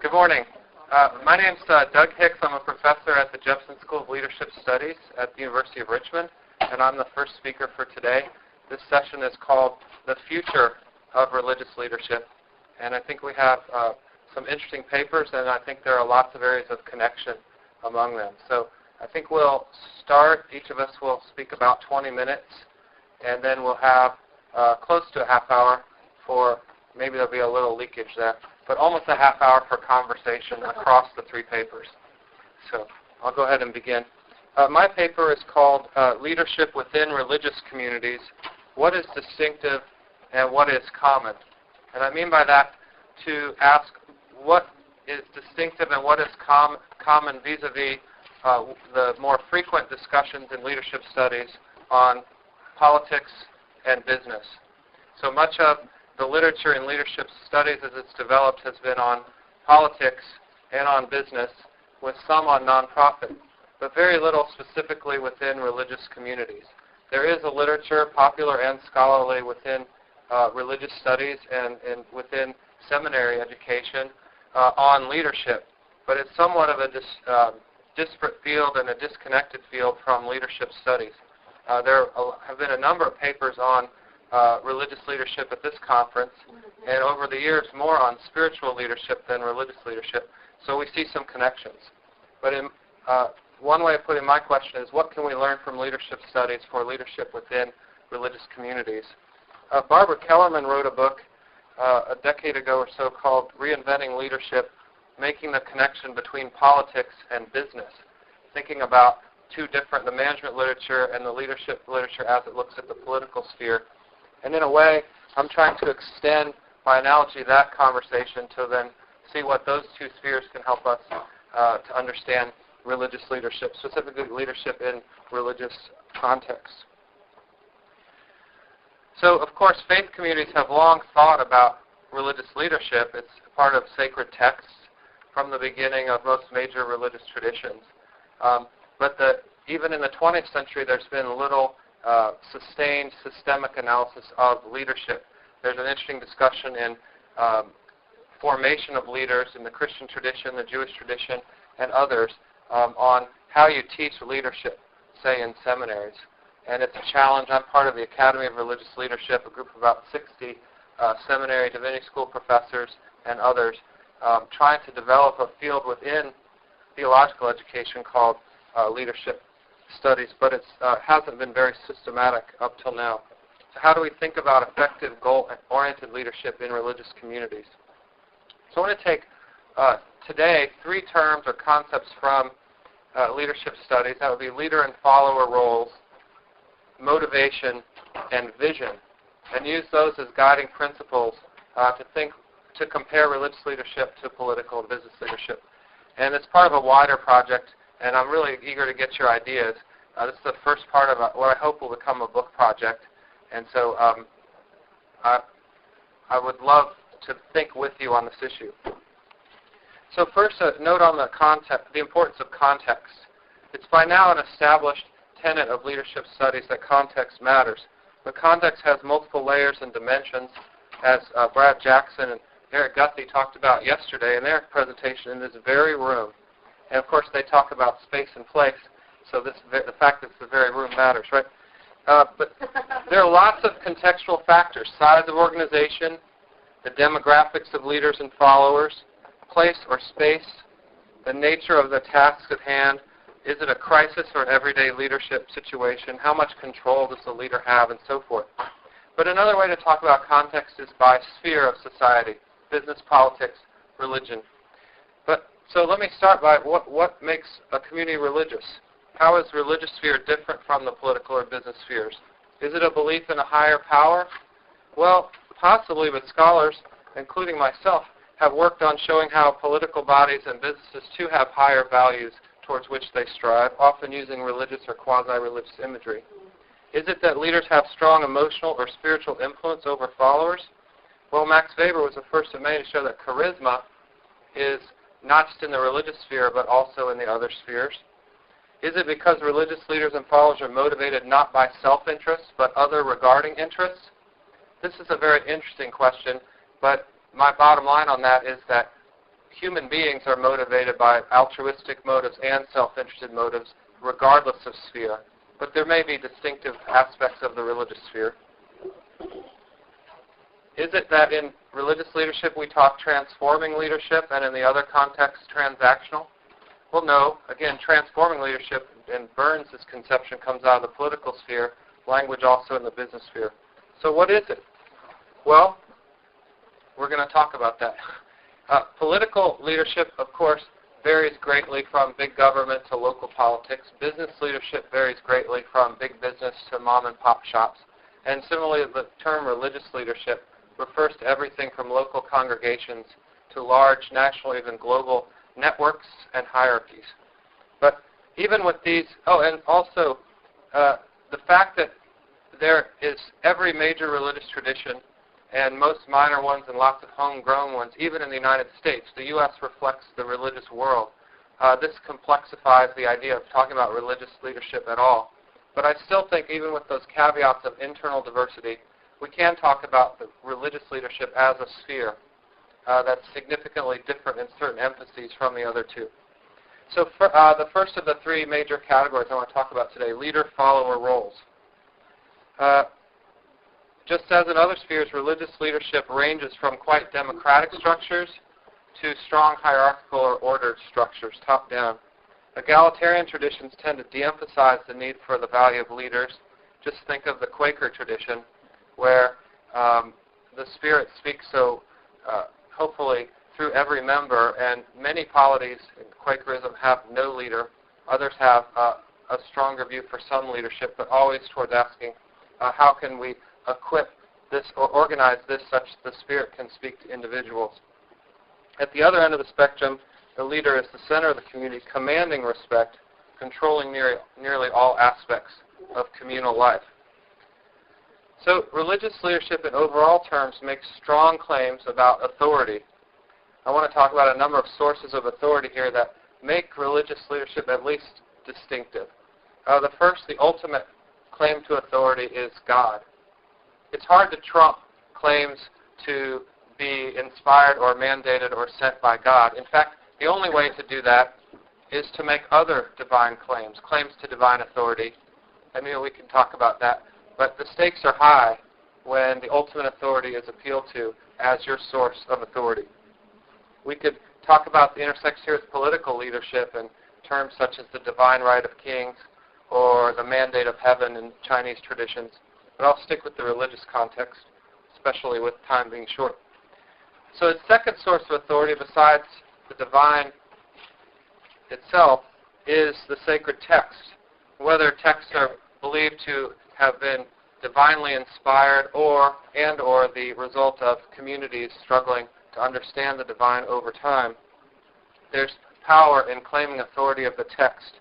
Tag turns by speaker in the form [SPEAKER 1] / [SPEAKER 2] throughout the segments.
[SPEAKER 1] Good morning. My name's Doug Hicks. I'm a professor at the Jepson School of Leadership Studies at the University of Richmond, and I'm the first speaker for today. This session is called The Future of Religious Leadership, and I think we have some interesting papers, and I think there are lots of areas of connection among them. So I think we'll start. Each of us will speak about 20 minutes, and then we'll have close to a half hour for, maybe there'll be a little leakage there, but almost a half hour for conversation across the three papers. So I'll go ahead and begin. My paper is called Leadership Within Religious Communities, What is Distinctive and What is Common? And I mean by that to ask what is distinctive and what is common vis-a-vis the more frequent discussions in leadership studies on politics and business. So much of the literature in leadership studies as it's developed has been on politics and on business, with some on nonprofit, but very little specifically within religious communities. There is a literature, popular and scholarly, within religious studies and within seminary education on leadership, but it's somewhat of a disparate field and a disconnected field from leadership studies. There have been a number of papers on religious leadership at this conference, and over the years more on spiritual leadership than religious leadership, so we see some connections. But one way of putting my question is, what can we learn from leadership studies for leadership within religious communities? Barbara Kellerman wrote a book a decade ago or so called Reinventing Leadership, Making the Connection Between Politics and Business, thinking about the management literature and the leadership literature as it looks at the political sphere. And in a way, I'm trying to extend, by analogy, that conversation to then see what those two spheres can help us to understand religious leadership, specifically leadership in religious contexts. So, of course, faith communities have long thought about religious leadership. It's part of sacred texts from the beginning of most major religious traditions. But even in the 20th century, there's been little sustained systemic analysis of leadership. There's an interesting discussion in formation of leaders in the Christian tradition, the Jewish tradition, and others on how you teach leadership, say in seminaries. And it's a challenge. I'm part of the Academy of Religious Leadership, a group of about 60 seminary divinity school professors and others trying to develop a field within theological education called leadership studies, but it hasn't been very systematic up till now. So how do we think about effective goal-oriented leadership in religious communities? So I want to take today three terms or concepts from leadership studies. That would be leader and follower roles, motivation, and vision, and use those as guiding principles to compare religious leadership to political and business leadership. And it's part of a wider project, and I'm really eager to get your ideas. This is the first part of what I hope will become a book project, and so I would love to think with you on this issue. So first, a note on the importance of context. It's by now an established tenet of leadership studies that context matters. But context has multiple layers and dimensions, as Brad Jackson and Eric Guthrie talked about yesterday in their presentation in this very room. And of course, they talk about space and place, so the fact that it's the very room matters, right? But there are lots of contextual factors: size of organization, the demographics of leaders and followers, place or space, the nature of the tasks at hand. Is it a crisis or an everyday leadership situation? How much control does the leader have, and so forth? But another way to talk about context is by sphere of society: business, politics, religion. So let me start by what makes a community religious. How is the religious sphere different from the political or business spheres? Is it a belief in a higher power? Well, possibly, but scholars, including myself, have worked on showing how political bodies and businesses too have higher values towards which they strive, often using religious or quasi-religious imagery. Is it that leaders have strong emotional or spiritual influence over followers? Well, Max Weber was the first of many to show that charisma is not just in the religious sphere, but also in the other spheres. Is it because religious leaders and followers are motivated not by self-interest, but other regarding interests? This is a very interesting question, but my bottom line on that is that human beings are motivated by altruistic motives and self-interested motives, regardless of sphere. But there may be distinctive aspects of the religious sphere. Is it that in religious leadership we talk transforming leadership and in the other context transactional? Well, no. Again, transforming leadership in Burns' conception comes out of the political sphere, language also in the business sphere. So what is it? Well, we're going to talk about that. Political leadership, of course, varies greatly from big government to local politics. Business leadership varies greatly from big business to mom-and-pop shops. And similarly, the term religious leadership refers to everything from local congregations to large national, even global networks and hierarchies. But even with these, and also the fact that there is every major religious tradition and most minor ones and lots of homegrown ones, even in the United States. The U.S. reflects the religious world. This complexifies the idea of talking about religious leadership at all. But I still think, even with those caveats of internal diversity, we can talk about the religious leadership as a sphere that's significantly different in certain emphases from the other two. So the first of the three major categories I want to talk about today, leader-follower roles. Just as in other spheres, religious leadership ranges from quite democratic structures to strong hierarchical or ordered structures, top-down. Egalitarian traditions tend to de-emphasize the need for the value of leaders. Just think of the Quaker tradition, where the Spirit speaks so hopefully through every member, and many polities in Quakerism have no leader. Others have a stronger view for some leadership, but always towards asking, how can we equip this or organize this such the Spirit can speak to individuals. At the other end of the spectrum, the leader is the center of the community, commanding respect, controlling nearly all aspects of communal life. So religious leadership in overall terms makes strong claims about authority. I want to talk about a number of sources of authority here that make religious leadership at least distinctive. The first, the ultimate claim to authority, is God. It's hard to trump claims to be inspired or mandated or sent by God. In fact, the only way to do that is to make other divine claims to divine authority. I mean, we can talk about that. But the stakes are high when the ultimate authority is appealed to as your source of authority. We could talk about the intersection here with political leadership in terms such as the divine right of kings or the mandate of heaven in Chinese traditions. But I'll stick with the religious context, especially with time being short. So its second source of authority, besides the divine itself, is the sacred text. Whether texts are believed to have been divinely inspired or the result of communities struggling to understand the divine over time, there's power in claiming authority of the text.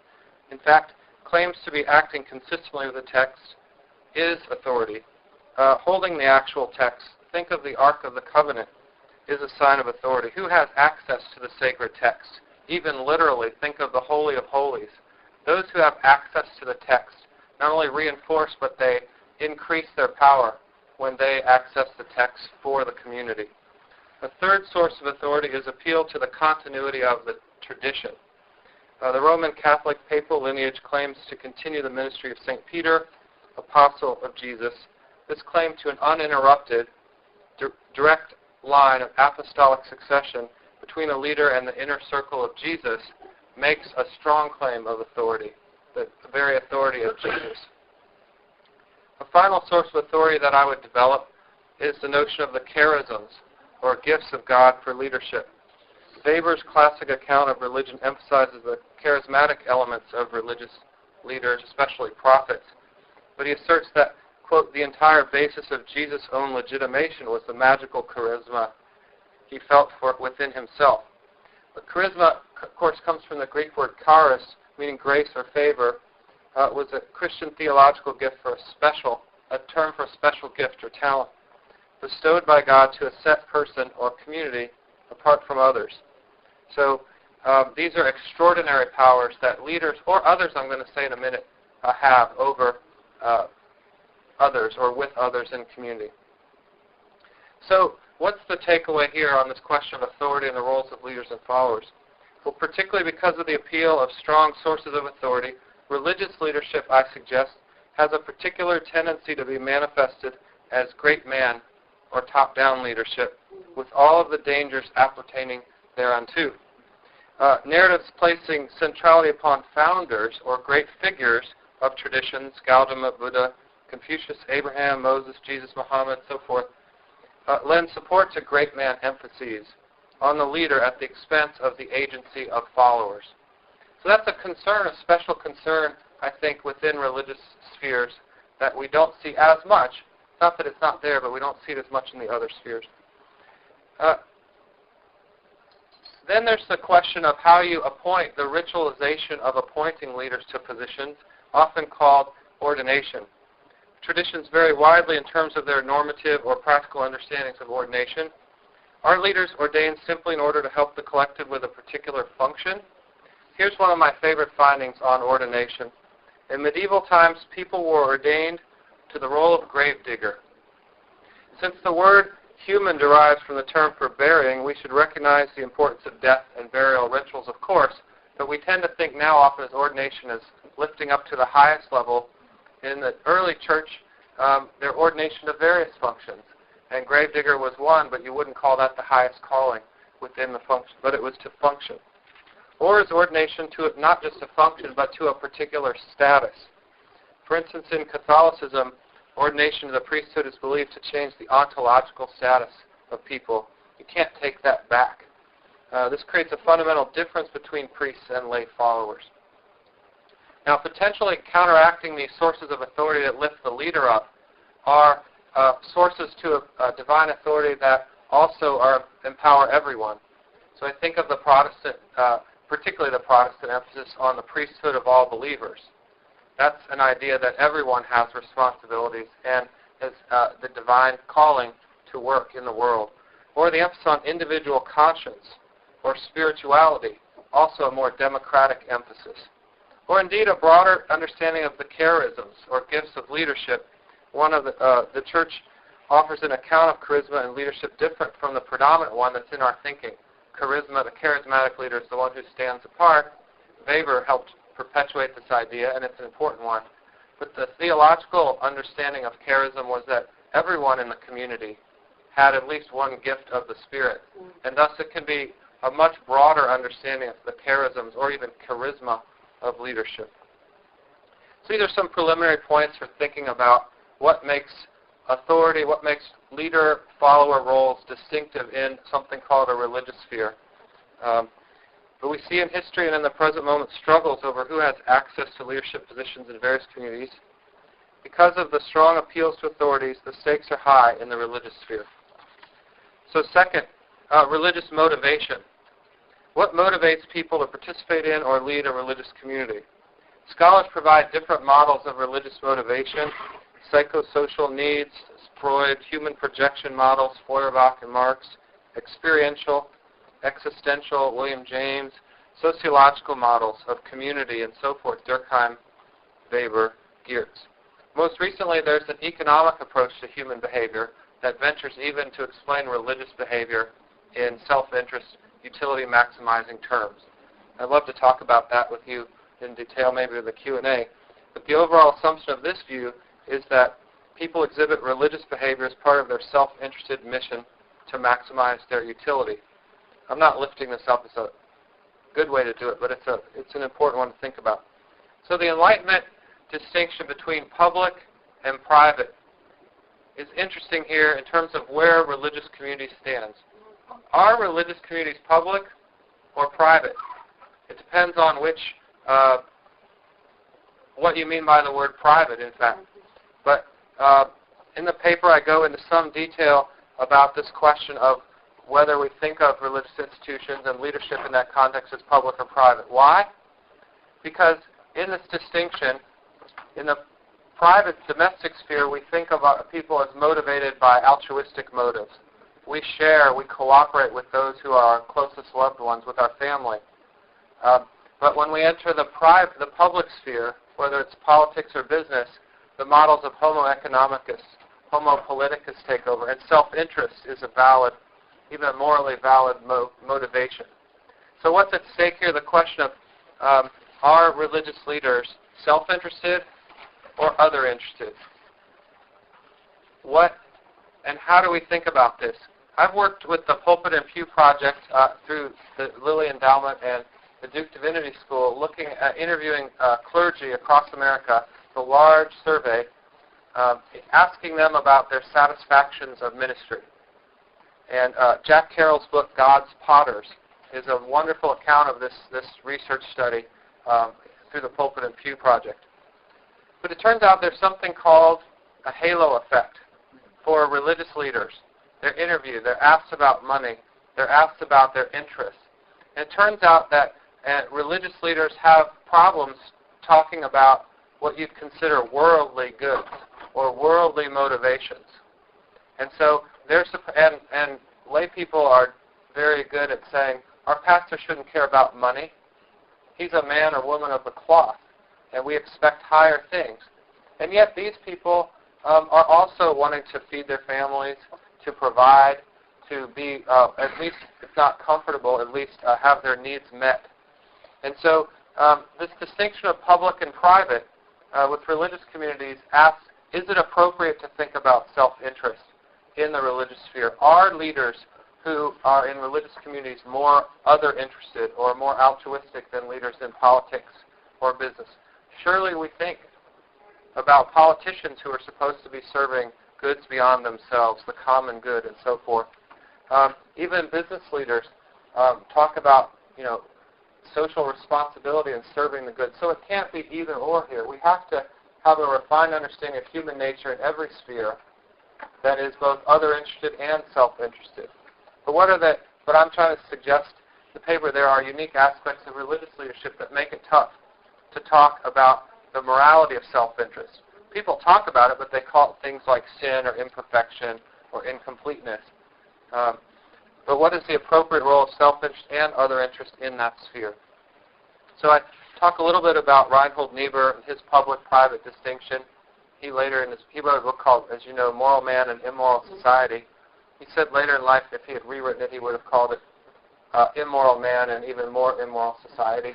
[SPEAKER 1] In fact, claims to be acting consistently with the text is authority. Holding the actual text, think of the Ark of the Covenant, is a sign of authority. Who has access to the sacred text? Even literally, think of the Holy of Holies. Those who have access to the text not only reinforce, but they increase their power when they access the text for the community. A third source of authority is appeal to the continuity of the tradition. The Roman Catholic papal lineage claims to continue the ministry of St. Peter, apostle of Jesus. This claim to an uninterrupted, direct line of apostolic succession between a leader and the inner circle of Jesus makes a strong claim of authority, the very authority of Jesus. A final source of authority that I would develop is the notion of the charisms, or gifts of God for leadership. Waivers' classic account of religion emphasizes the charismatic elements of religious leaders, especially prophets. But he asserts that, quote, the entire basis of Jesus' own legitimation was the magical charisma he felt within himself. But charisma, of course, comes from the Greek word charis, meaning grace or favor. It was a Christian theological gift for a term for a special gift or talent bestowed by God to a set person or community apart from others. So these are extraordinary powers that leaders, or others I'm going to say in a minute, have over others or with others in community. So what's the takeaway here on this question of authority and the roles of leaders and followers? Well, particularly because of the appeal of strong sources of authority, religious leadership, I suggest, has a particular tendency to be manifested as great man or top-down leadership, with all of the dangers appertaining thereunto. Narratives placing centrality upon founders or great figures of traditions, Gautama, Buddha, Confucius, Abraham, Moses, Jesus, Muhammad, so forth, lend support to great man emphases on the leader at the expense of the agency of followers. So that's a concern, a special concern, I think, within religious spheres that we don't see as much. Not that it's not there, but we don't see it as much in the other spheres. Then there's the question of how you appoint, the ritualization of appointing leaders to positions, often called ordination. Traditions vary widely in terms of their normative or practical understandings of ordination. Are leaders ordained simply in order to help the collective with a particular function? Here's one of my favorite findings on ordination. In medieval times, people were ordained to the role of gravedigger. Since the word human derives from the term for burying, we should recognize the importance of death and burial rituals, of course, but we tend to think now often as ordination as lifting up to the highest level. In the early church, their ordination of various functions, and gravedigger was one, but you wouldn't call that the highest calling within the function, but it was to function. Or is ordination to not just a function, but to a particular status? For instance, in Catholicism, ordination to the priesthood is believed to change the ontological status of people. You can't take that back. This creates a fundamental difference between priests and lay followers. Now, potentially counteracting these sources of authority that lift the leader up are sources to a divine authority that also empower everyone. So I think of the Protestant, particularly the Protestant emphasis on the priesthood of all believers. That's an idea that everyone has responsibilities and has the divine calling to work in the world. Or the emphasis on individual conscience or spirituality, also a more democratic emphasis. Or indeed a broader understanding of the charisms or gifts of leadership. One of the church offers an account of charisma and leadership different from the predominant one that's in our thinking. Charisma, the charismatic leader, is the one who stands apart. Waivers helped perpetuate this idea, and it's an important one. But the theological understanding of charism was that everyone in the community had at least one gift of the Spirit, and thus it can be a much broader understanding of the charisms or even charisma of leadership. So these are some preliminary points for thinking about what makes authority, what makes leader-follower roles distinctive in something called a religious sphere. But we see in history and in the present moment struggles over who has access to leadership positions in various communities. Because of the strong appeals to authorities, the stakes are high in the religious sphere. So second, religious motivation. What motivates people to participate in or lead a religious community? Scholars provide different models of religious motivation: psychosocial needs, Freud, human projection models, Feuerbach and Marx, experiential, existential, William James, sociological models of community, and so forth, Durkheim, Weber, Geertz. Most recently, there's an economic approach to human behavior that ventures even to explain religious behavior in self-interest, utility-maximizing terms. I'd love to talk about that with you in detail, maybe with a Q&A. But the overall assumption of this view is that people exhibit religious behavior as part of their self-interested mission to maximize their utility. I'm not lifting this up as a good way to do it, but it's an important one to think about. So the Enlightenment distinction between public and private is interesting here in terms of where religious community stands. Are religious communities public or private? It depends on which, what you mean by the word private, in fact. But in the paper I go into some detail about this question of whether we think of religious institutions and leadership in that context as public or private. Why? Because in this distinction, in the private domestic sphere, we think of people as motivated by altruistic motives. We share, we cooperate with those who are our closest loved ones, with our family. But when we enter the public sphere, whether it's politics or business, the models of homo economicus homo politicus take over, and self-interest is a valid, even a morally valid motivation. So what's at stake here? The question of are religious leaders self-interested or other-interested? What and how do we think about this? I've worked with the Pulpit and Pew Project through the Lilly Endowment and the Duke Divinity School, looking at interviewing clergy across America, a large survey, asking them about their satisfactions of ministry. And Jack Carroll's book, God's Potters, is a wonderful account of this research study through the Pulpit and Pew Project. But it turns out there's something called a halo effect for religious leaders. They're interviewed, they're asked about money, they're asked about their interests. And it turns out that religious leaders have problems talking about what you'd consider worldly goods or worldly motivations. And so and lay people are very good at saying, our pastor shouldn't care about money. He's a man or woman of the cloth, and we expect higher things. And yet these people are also wanting to feed their families, to provide, to be at least, if not comfortable, at least have their needs met. And so this distinction of public and private with religious communities asks, is it appropriate to think about self-interest in the religious sphere? Are leaders who are in religious communities more other-interested or more altruistic than leaders in politics or business? Surely we think about politicians who are supposed to be serving goods beyond themselves, the common good, and so forth. Even business leaders talk about, social responsibility and serving the good. So it can't be either or here. We have to have a refined understanding of human nature in every sphere that is both other-interested and self-interested. But I'm trying to suggest in the paper there are unique aspects of religious leadership that make it tough to talk about the morality of self-interest. People talk about it, but they call it things like sin or imperfection or incompleteness. But what is the appropriate role of self-interest and other interest in that sphere? So I talk a little bit about Reinhold Niebuhr and his public-private distinction. He wrote a book called, as you know, Moral Man and Immoral Society. He said later in life, if he had rewritten it, he would have called it Immoral Man and Even More Immoral Society.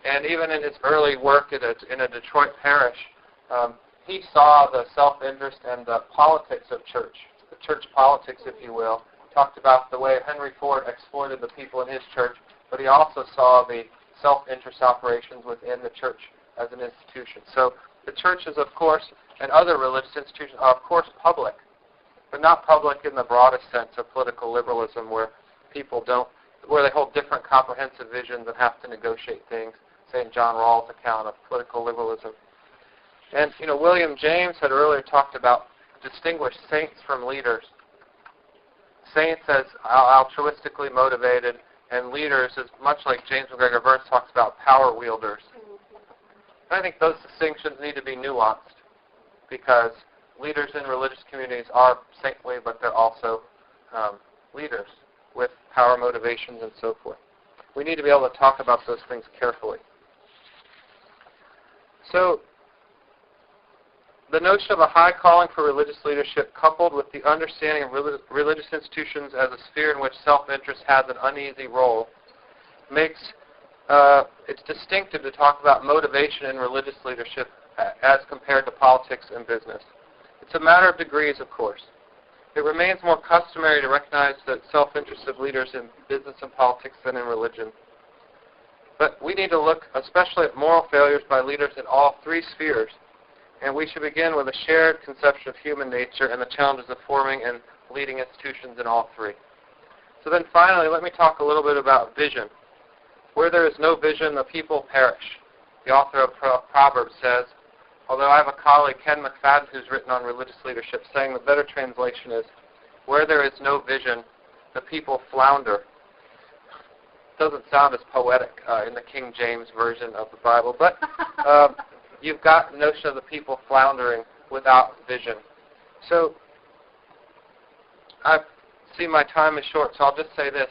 [SPEAKER 1] And even in his early work in a Detroit parish, he saw the self-interest and the politics of church, the church politics, if you will. Talked about the way Henry Ford exploited the people in his church, but he also saw the self-interest operations within the church as an institution. So the churches, of course, and other religious institutions are, of course, public, but not public in the broadest sense of political liberalism, where they hold different comprehensive visions and have to negotiate things. St. John Rawls' account of political liberalism. And, William James had earlier talked about distinguish saints from leaders. Saints as altruistically motivated, and leaders as much like James McGregor Burns talks about power wielders. And I think those distinctions need to be nuanced, because leaders in religious communities are saintly, but they're also leaders with power motivations and so forth. We need to be able to talk about those things carefully. So the notion of a high calling for religious leadership, coupled with the understanding of religious institutions as a sphere in which self-interest has an uneasy role, makes it's distinctive to talk about motivation in religious leadership as compared to politics and business. It's a matter of degrees, of course. It remains more customary to recognize the self-interest of leaders in business and politics than in religion. But we need to look especially at moral failures by leaders in all three spheres, and we should begin with a shared conception of human nature and the challenges of forming and leading institutions in all three. So then finally, let me talk a little bit about vision. Where there is no vision, the people perish. The author of Proverbs says, although I have a colleague, Ken McFadden, who's written on religious leadership, saying the better translation is, where there is no vision, the people flounder. Doesn't sound as poetic in the King James Version of the Bible, but you've got the notion of the people floundering without vision. So I see my time is short, so I'll just say this.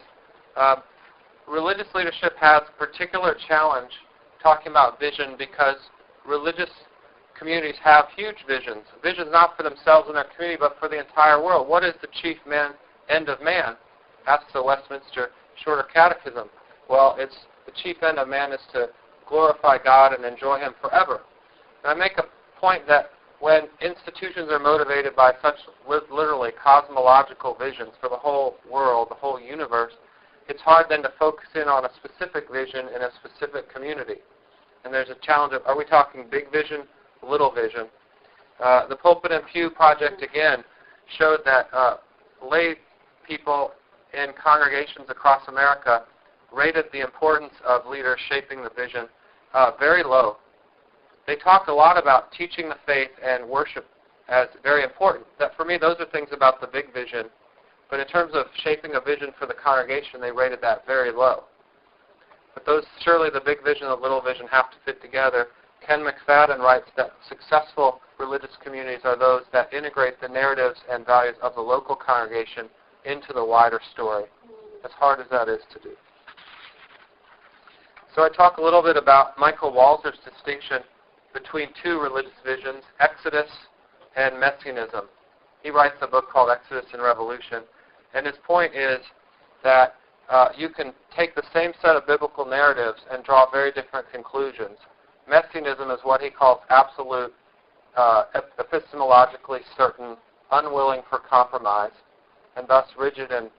[SPEAKER 1] Religious leadership has a particular challenge talking about vision because religious communities have huge visions. Visions not for themselves and their community, but for the entire world. What is the chief end of man? Asks the Westminster Shorter Catechism. Well, it's the chief end of man is to glorify God and enjoy Him forever. And I make a point that when institutions are motivated by such literally cosmological visions for the whole world, the whole universe, it's hard then to focus in on a specific vision in a specific community. And there's a challenge of, are we talking big vision, little vision? The Pulpit and Pew Project, again, showed that lay people in congregations across America rated the importance of leaders shaping the vision very low. They talked a lot about teaching the faith and worship as very important. That for me, those are things about the big vision. But in terms of shaping a vision for the congregation, they rated that very low. But those, surely the big vision and the little vision have to fit together. Ken McFadden writes that successful religious communities are those that integrate the narratives and values of the local congregation into the wider story, as hard as that is to do. So I talk a little bit about Michael Walzer's distinction between two religious visions, Exodus and Messianism. He writes a book called Exodus and Revolution, and his point is that you can take the same set of biblical narratives and draw very different conclusions. Messianism is what he calls absolute, epistemologically certain, unwilling for compromise, and thus rigid and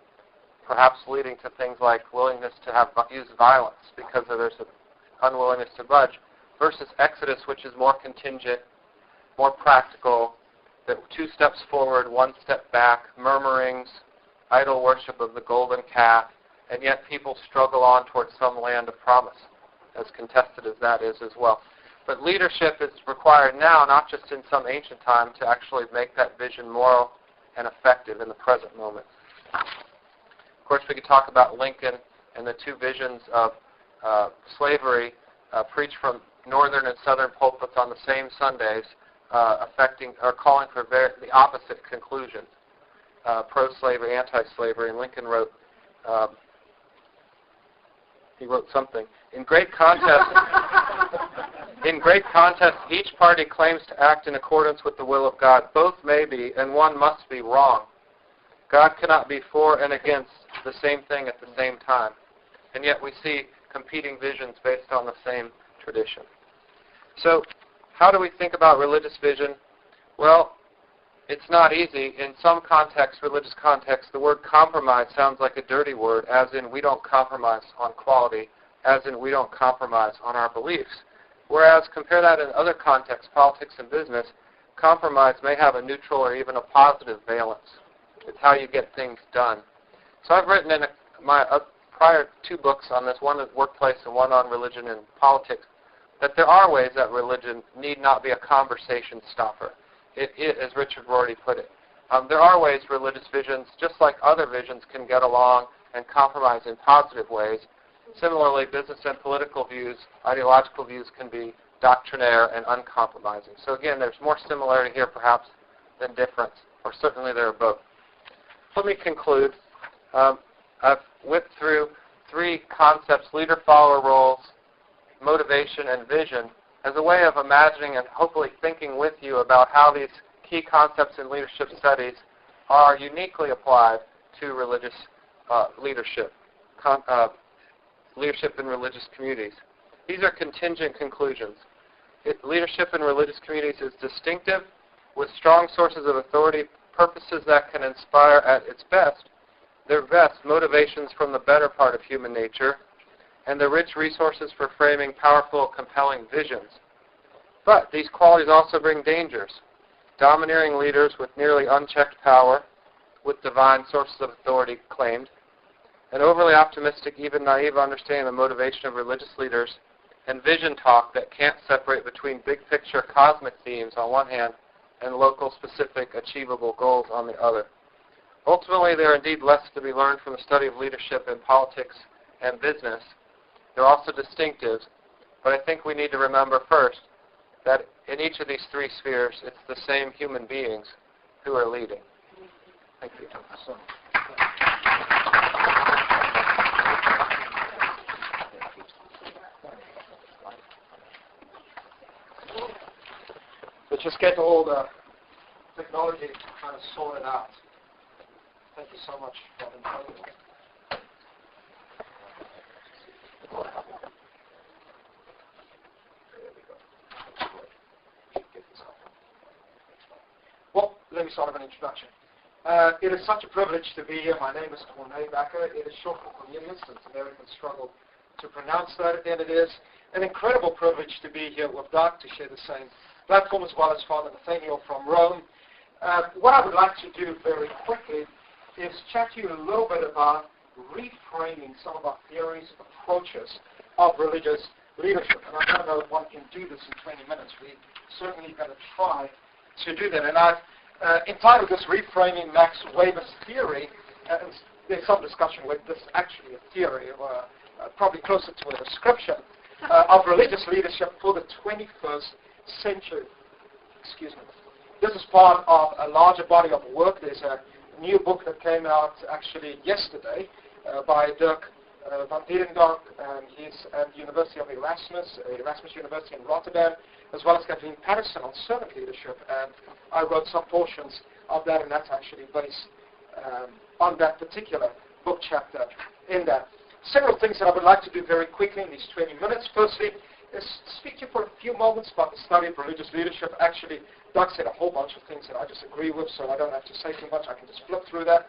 [SPEAKER 1] perhaps leading to things like willingness to use violence because there's an unwillingness to budge, versus Exodus, which is more contingent, more practical, that 2 steps forward, 1 step back, murmurings, idol worship of the golden calf, and yet people struggle on towards some land of promise, as contested as that is as well. But leadership is required now, not just in some ancient time, to actually make that vision moral and effective in the present moment. Of course, we could talk about Lincoln and the 2 visions of slavery preached from northern and southern pulpits on the same Sundays, affecting or calling for the opposite conclusion, pro-slavery, anti-slavery. And Lincoln wrote, something. In great contest, each party claims to act in accordance with the will of God. Both may be, and one must be wrong. God cannot be for and against the same thing at the same time. And yet we see competing visions based on the same tradition. So how do we think about religious vision? Well, it's not easy. In some contexts, religious contexts, the word compromise sounds like a dirty word, as in we don't compromise on quality, as in we don't compromise on our beliefs. Whereas, compare that in other contexts, politics and business, compromise may have a neutral or even a positive valence. It's how you get things done. So I've written in my prior 2 books on this, one on workplace and one on religion and politics, that there are ways that religion need not be a conversation stopper. It, as Richard Rorty put it. There are ways religious visions, just like other visions, can get along and compromise in positive ways. Similarly, business and political views, ideological views, can be doctrinaire and uncompromising. So again, there's more similarity here perhaps than difference, or certainly there are both. Let me conclude. I've whipped through 3 concepts: leader, follower roles, motivation, and vision, as a way of imagining and hopefully thinking with you about how these key concepts in leadership studies are uniquely applied to religious leadership, leadership in religious communities. These are contingent conclusions. Leadership in religious communities is distinctive, with strong sources of authority, purposes that can inspire at its best, their best motivations from the better part of human nature, and the rich resources for framing powerful, compelling visions. But these qualities also bring dangers. Domineering leaders with nearly unchecked power, with divine sources of authority claimed, an overly optimistic, even naive understanding of the motivation of religious leaders, and vision talk that can't separate between big-picture cosmic themes on one hand and local, specific, achievable goals on the other. Ultimately, there are indeed lessons to be learned from the study of leadership in politics and business. They're also distinctive, but I think we need to remember first that in each of these 3 spheres, it's the same human beings who are leading. Thank you.
[SPEAKER 2] to just get all the technology kind of sorted out. Thank you so much, Robin. Well, let me start with an introduction. It is such a privilege to be here. My name is Corné Bakker. It is short for Cornelius, since Americans struggle to pronounce that, and it is an incredible privilege to be here with Doug to share the same platform, as well as Father Nathaniel from Rome. What I would like to do very quickly is chat to you a little bit about reframing some of our theories, approaches of religious leadership. And I don't know if one can do this in 20 minutes. We're certainly going to try to do that. And I've entitled this Reframing Max Waivers Theory. And there's some discussion whether this is actually a theory, or probably closer to a description of religious leadership for the 21st century. Excuse me. This is part of a larger body of work. There's a new book that came out actually yesterday by Dirk van Dierendonk. He's at the University of Erasmus University in Rotterdam, as well as Kathleen Patterson on servant leadership. And I wrote some portions of that, and that's actually based on that particular book chapter in that. Several things that I would like to do very quickly in these 20 minutes. Firstly, is speak to you for a few moments about the study of religious leadership. Actually, Doug said a whole bunch of things that I disagree with, so I don't have to say too much. I can just flip through that.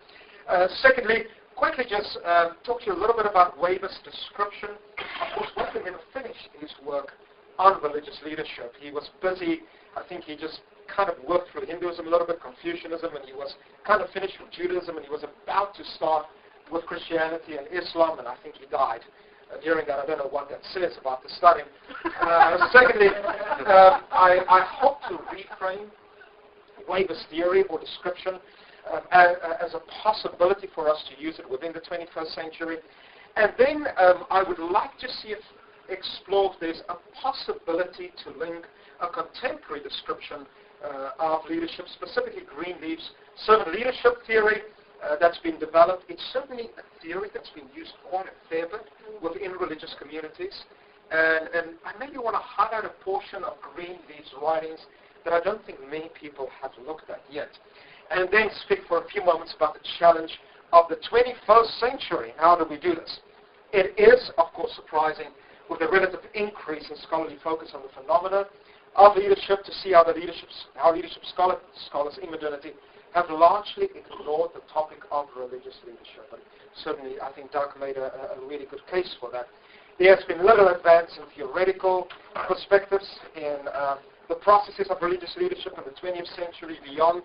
[SPEAKER 2] Secondly, quickly just talk to you a little bit about Waivers' description. Of course, Waivers never finished his work on religious leadership. He was busy. I think he just kind of worked through Hinduism a little bit, Confucianism, and he was kind of finished with Judaism, and he was about to start with Christianity and Islam, and I think he died during that. I don't know what that says about the study. Secondly, I hope to reframe Waivers' theory or description as a possibility for us to use it within the 21st century. And then I would like to see if explore if there's a possibility to link a contemporary description of leadership, specifically Greenleaf's servant leadership theory, that's been developed. It's certainly a theory that's been used quite a fair bit within religious communities. And I maybe want to highlight a portion of Greenleaf's writings that I don't think many people have looked at yet. And then speak for a few moments about the challenge of the 21st century. How do we do this? It is, of course, surprising with the relative increase in scholarly focus on the phenomena of leadership to see how leadership scholars in modernity have largely ignored the topic of religious leadership. And certainly, I think Doug made a really good case for that. There has been little advance in theoretical perspectives in the processes of religious leadership in the 20th century beyond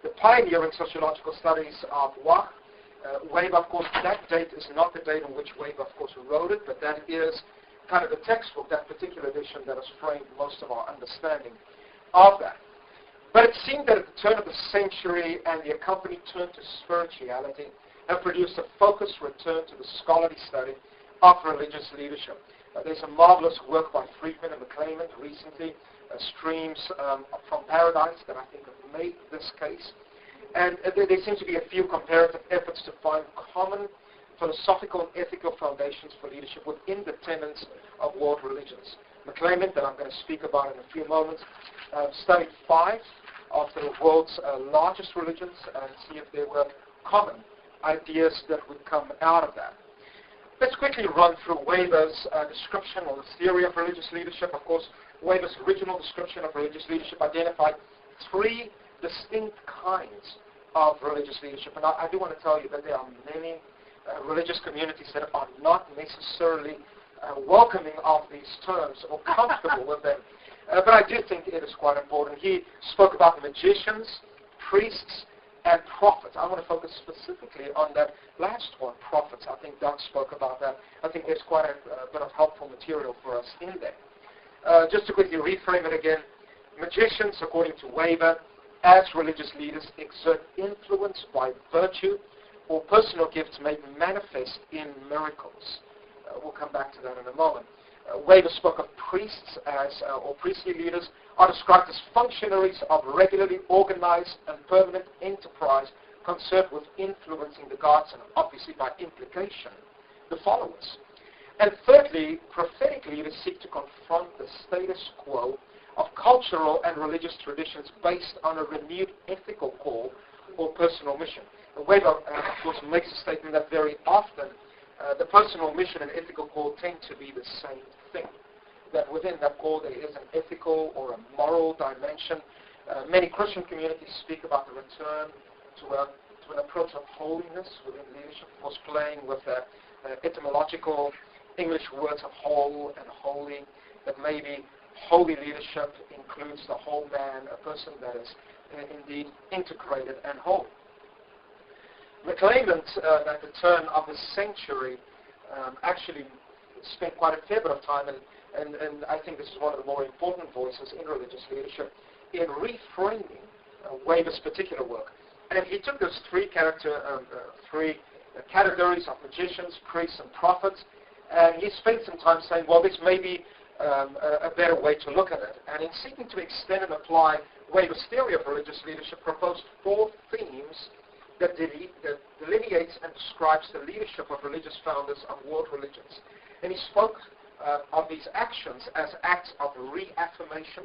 [SPEAKER 2] the pioneering sociological studies of Waugh. Waivers, of course, that date is not the date on which Waivers, of course, wrote it, but that is kind of the textbook, that particular edition that has framed most of our understanding of that. But it seemed that at the turn of the century and the accompanying turn to spirituality have produced a focused return to the scholarly study of religious leadership. There's a marvelous work by Friedman and McClement recently, Streams from Paradise, that I think have made this case. And there seems to be a few comparative efforts to find common philosophical and ethical foundations for leadership within the tenets of world religions. McClement, that I'm going to speak about in a few moments, studied 5 of the world's largest religions and see if there were common ideas that would come out of that. Let's quickly run through Waivers' description or the theory of religious leadership. Of course, Waivers' original description of religious leadership identified 3 distinct kinds of religious leadership. And I do want to tell you that there are many religious communities that are not necessarily welcoming of these terms or comfortable with them. But I do think it is quite important. He spoke about magicians, priests, and prophets. I want to focus specifically on that last one, prophets. I think Doug spoke about that. I think there's quite a bit of helpful material for us in there. Just to quickly reframe it again, magicians, according to Waivers, as religious leaders exert influence by virtue or personal gifts made manifest in miracles. We'll come back to that in a moment. Waivers spoke of priests or priestly leaders are described as functionaries of regularly organized and permanent enterprise concerned with influencing the gods and obviously by implication the followers. And thirdly, prophetic leaders seek to confront the status quo of cultural and religious traditions based on a renewed ethical call or personal mission. And Waivers, of course, makes a statement that very often the personal mission and ethical call tend to be the same thing. That within that call there is an ethical or a moral dimension. Many Christian communities speak about the return to an approach of holiness within leadership, of course playing with etymological English words of whole and holy, that maybe holy leadership includes the whole man, a person that is indeed integrated and whole. McClelland, at the turn of the century, actually spent quite a fair bit of time, and I think this is one of the more important voices in religious leadership, in reframing Waivers' particular work. And he took those three categories of magicians, priests, and prophets, and he spent some time saying, well, this may be a better way to look at it. And in seeking to extend and apply Waivers' theory of religious leadership, proposed 4 themes that delineates and describes the leadership of religious founders of world religions. And he spoke of these actions as acts of reaffirmation,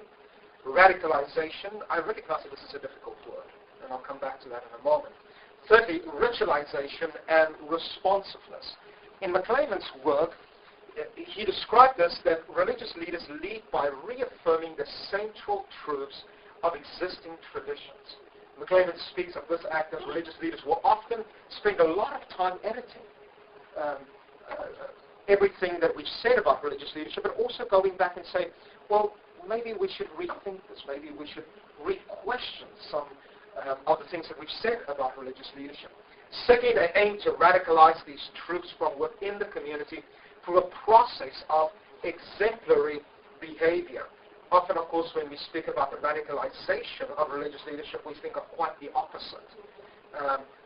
[SPEAKER 2] radicalization. I recognize that this is a difficult word, and I'll come back to that in a moment. Thirdly, ritualization and responsiveness. In McClelland's work, he described this, that religious leaders lead by reaffirming the central truths of existing traditions. McClelland speaks of this act that religious leaders will often spend a lot of time editing everything that we've said about religious leadership, but also going back and saying, well, maybe we should rethink this, maybe we should re-question some of the things that we've said about religious leadership. Secondly, they aim to radicalize these truths from within the community through a process of exemplary behavior. Often, of course, when we speak about the radicalization of religious leadership, we think of quite the opposite.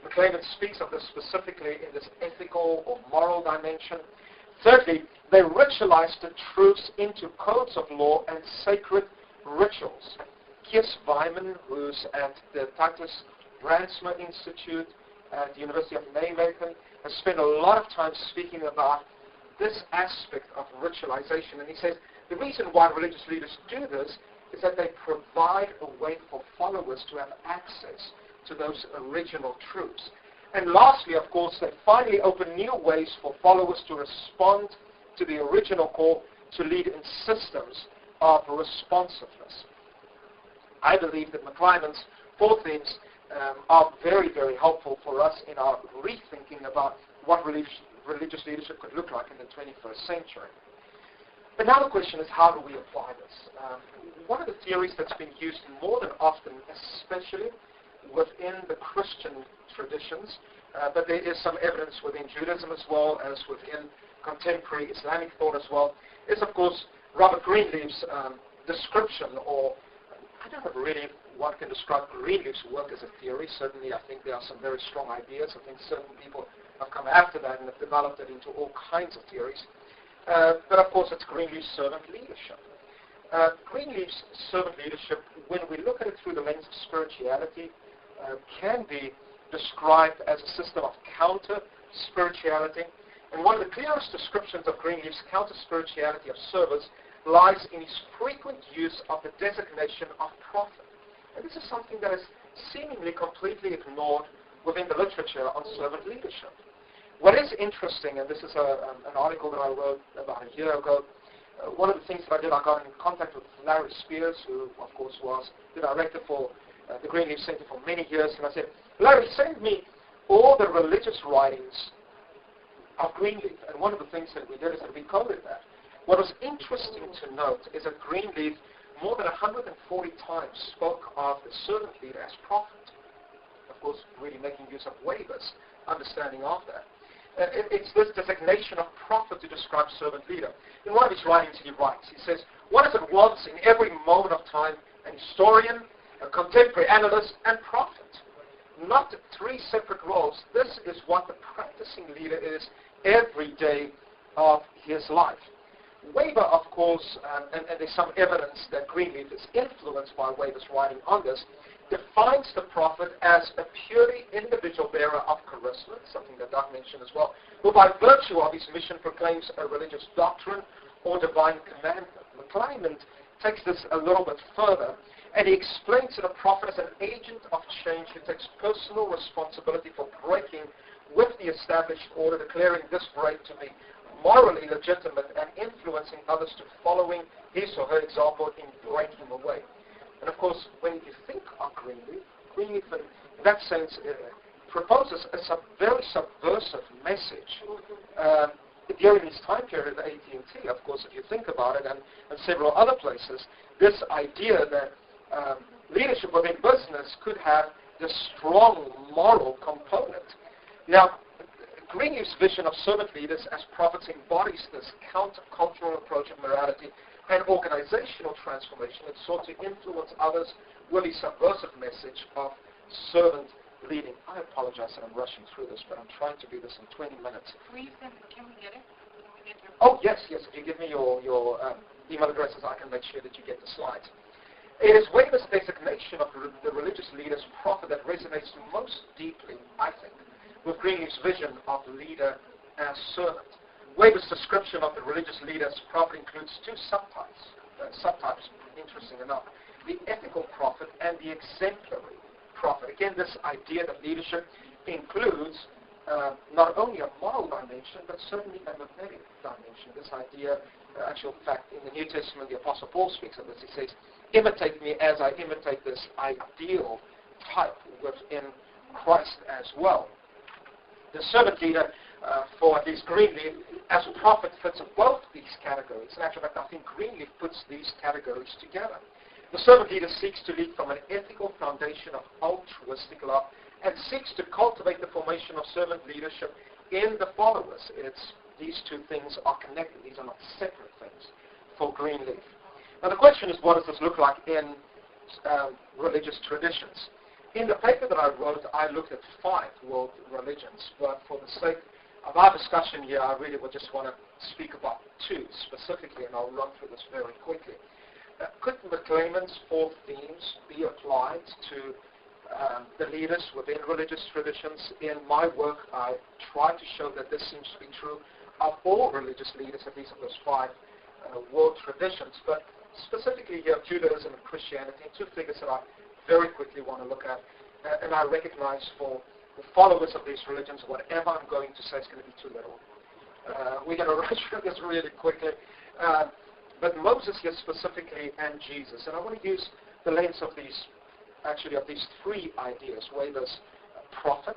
[SPEAKER 2] McClelland speaks of this specifically in this ethical or moral dimension. Thirdly, they ritualize the truths into codes of law and sacred rituals. Kees Wyman, who's at the Titus Brandsma Institute at the University of Nijmegen, has spent a lot of time speaking about this aspect of ritualization. And he says the reason why religious leaders do this is that they provide a way for followers to have access to those original truths. And lastly, of course, they finally open new ways for followers to respond to the original call to lead in systems of responsiveness. I believe that McClelland's 4 themes are very, very helpful for us in our rethinking about what religious leadership could look like in the 21st century. But now the question is, how do we apply this? One of the theories that's been used more than often, especially within the Christian traditions, but there is some evidence within Judaism as well as within contemporary Islamic thought as well, is of course Robert Greenleaf's description, or I don't know really one can describe Greenleaf's work as a theory. Certainly I think there are some very strong ideas. I think certain people have come after that and have developed it into all kinds of theories. But of course it's Greenleaf's servant leadership. Greenleaf's servant leadership, when we look at it through the lens of spirituality, can be described as a system of counter-spirituality. And one of the clearest descriptions of Greenleaf's counter-spirituality of service lies in his frequent use of the designation of prophet. And this is something that is seemingly completely ignored within the literature on servant leadership. What is interesting, and this is an article that I wrote about a year ago, one of the things that I did, I got in contact with Larry Spears, who of course was the director for the Greenleaf Center for many years, and I said, Larry, send me all the religious writings of Greenleaf. And one of the things that we did is that we coded that. What was interesting to note is that Greenleaf more than 140 times spoke of the servant leader as prophet. Of course, really making use of Waivers' understanding of that. It's this designation of prophet to describe servant leader. In one of his writings he writes, he says, one is at once in every moment of time an historian, a contemporary analyst, and prophet. Not 3 separate roles. This is what the practicing leader is every day of his life. Waivers, of course, and there's some evidence that Greenleaf is influenced by Waivers' writing on this, defines the prophet as a purely individual bearer of charisma, something that Doug mentioned as well, who by virtue of his mission proclaims a religious doctrine or divine commandment. McClelland takes this a little bit further, and he explains that a prophet is an agent of change who takes personal responsibility for breaking with the established order, declaring this break to be morally legitimate and influencing others to following his or her example in breaking away. And of course, when you think of Greenleaf in that sense proposes a very subversive message. During this time period at AT&T, of course, if you think about it, and several other places, this idea that leadership within business could have this strong moral component. Now, Greenleaf's vision of servant leaders as prophets embodies this countercultural approach of morality and organizational transformation. It sought to influence others with a subversive message of servant leading. I apologize that I'm rushing through this, but I'm trying to do this in 20 minutes.
[SPEAKER 3] Can we get it?
[SPEAKER 2] Oh, yes. If you give me your email addresses, I can make sure that you get the slides. It is Waivers' designation of the religious leader's prophet that resonates most deeply, I think, with Greenleaf's vision of leader as servant. Waivers' description of the religious leader as prophet includes two subtypes, interesting enough: the ethical prophet and the exemplary prophet. Again, this idea that leadership includes not only a moral dimension, but certainly a magnetic dimension. This idea, actual fact, in the New Testament, the Apostle Paul speaks of this. He says, imitate me as I imitate this ideal type within Christ as well. The servant leader, for at least Greenleaf, as a prophet, fits both these categories. In actual fact, I think Greenleaf puts these categories together. The servant leader seeks to lead from an ethical foundation of altruistic love and seeks to cultivate the formation of servant leadership in the followers. These two things are connected. These are not separate things for Greenleaf. Now the question is, what does this look like in religious traditions? In the paper that I wrote, I looked at 5 world religions, but for the sake of our discussion here, I really would just want to speak about 2 specifically, and I'll run through this very quickly. Could McClemon's 4 themes be applied to the leaders within religious traditions? In my work, I try to show that this seems to be true of all religious leaders, at least of those 5 world traditions, but specifically here Judaism and Christianity, 2 figures that I very quickly want to look at, and I recognize for the followers of these religions, whatever I'm going to say is going to be too little. We're going to rush through this really quickly. But Moses here specifically, and Jesus. And I want to use the lens of these 3 ideas: Waivers' prophet,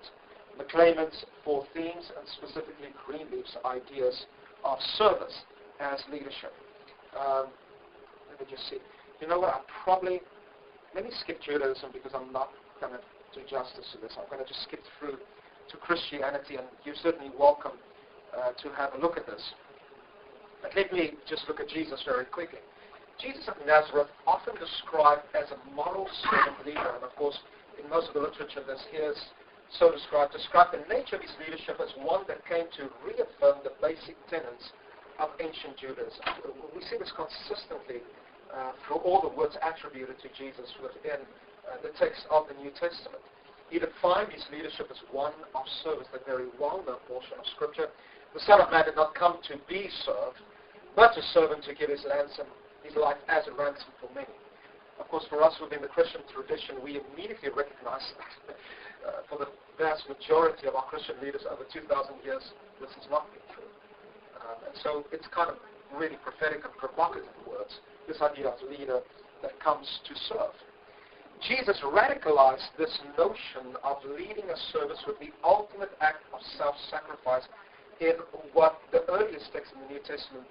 [SPEAKER 2] McClemon's 4 themes, and specifically Greenleaf's ideas of service as leadership. Let me just see. You know what? Let me skip Judaism because I'm not going to do justice to this. I'm going to just skip through to Christianity, and you're certainly welcome to have a look at this. But let me just look at Jesus very quickly. Jesus of Nazareth, often described as a moral servant leader, and of course, in most of the literature this is so described the nature of his leadership as one that came to reaffirm the basic tenets of ancient Judaism. We see this consistently through all the words attributed to Jesus within the text of the New Testament. He defined his leadership as one of service, the very well-known portion of Scripture. The Son of Man did not come to be served, but to serve and to give his life as a ransom for many. Of course, for us within the Christian tradition, we immediately recognize that for the vast majority of our Christian leaders over 2,000 years, this has not been true. And so it's kind of really prophetic and provocative words, this idea of leader that comes to serve. Jesus radicalized this notion of leading a service with the ultimate act of self-sacrifice in what the earliest text in the New Testament,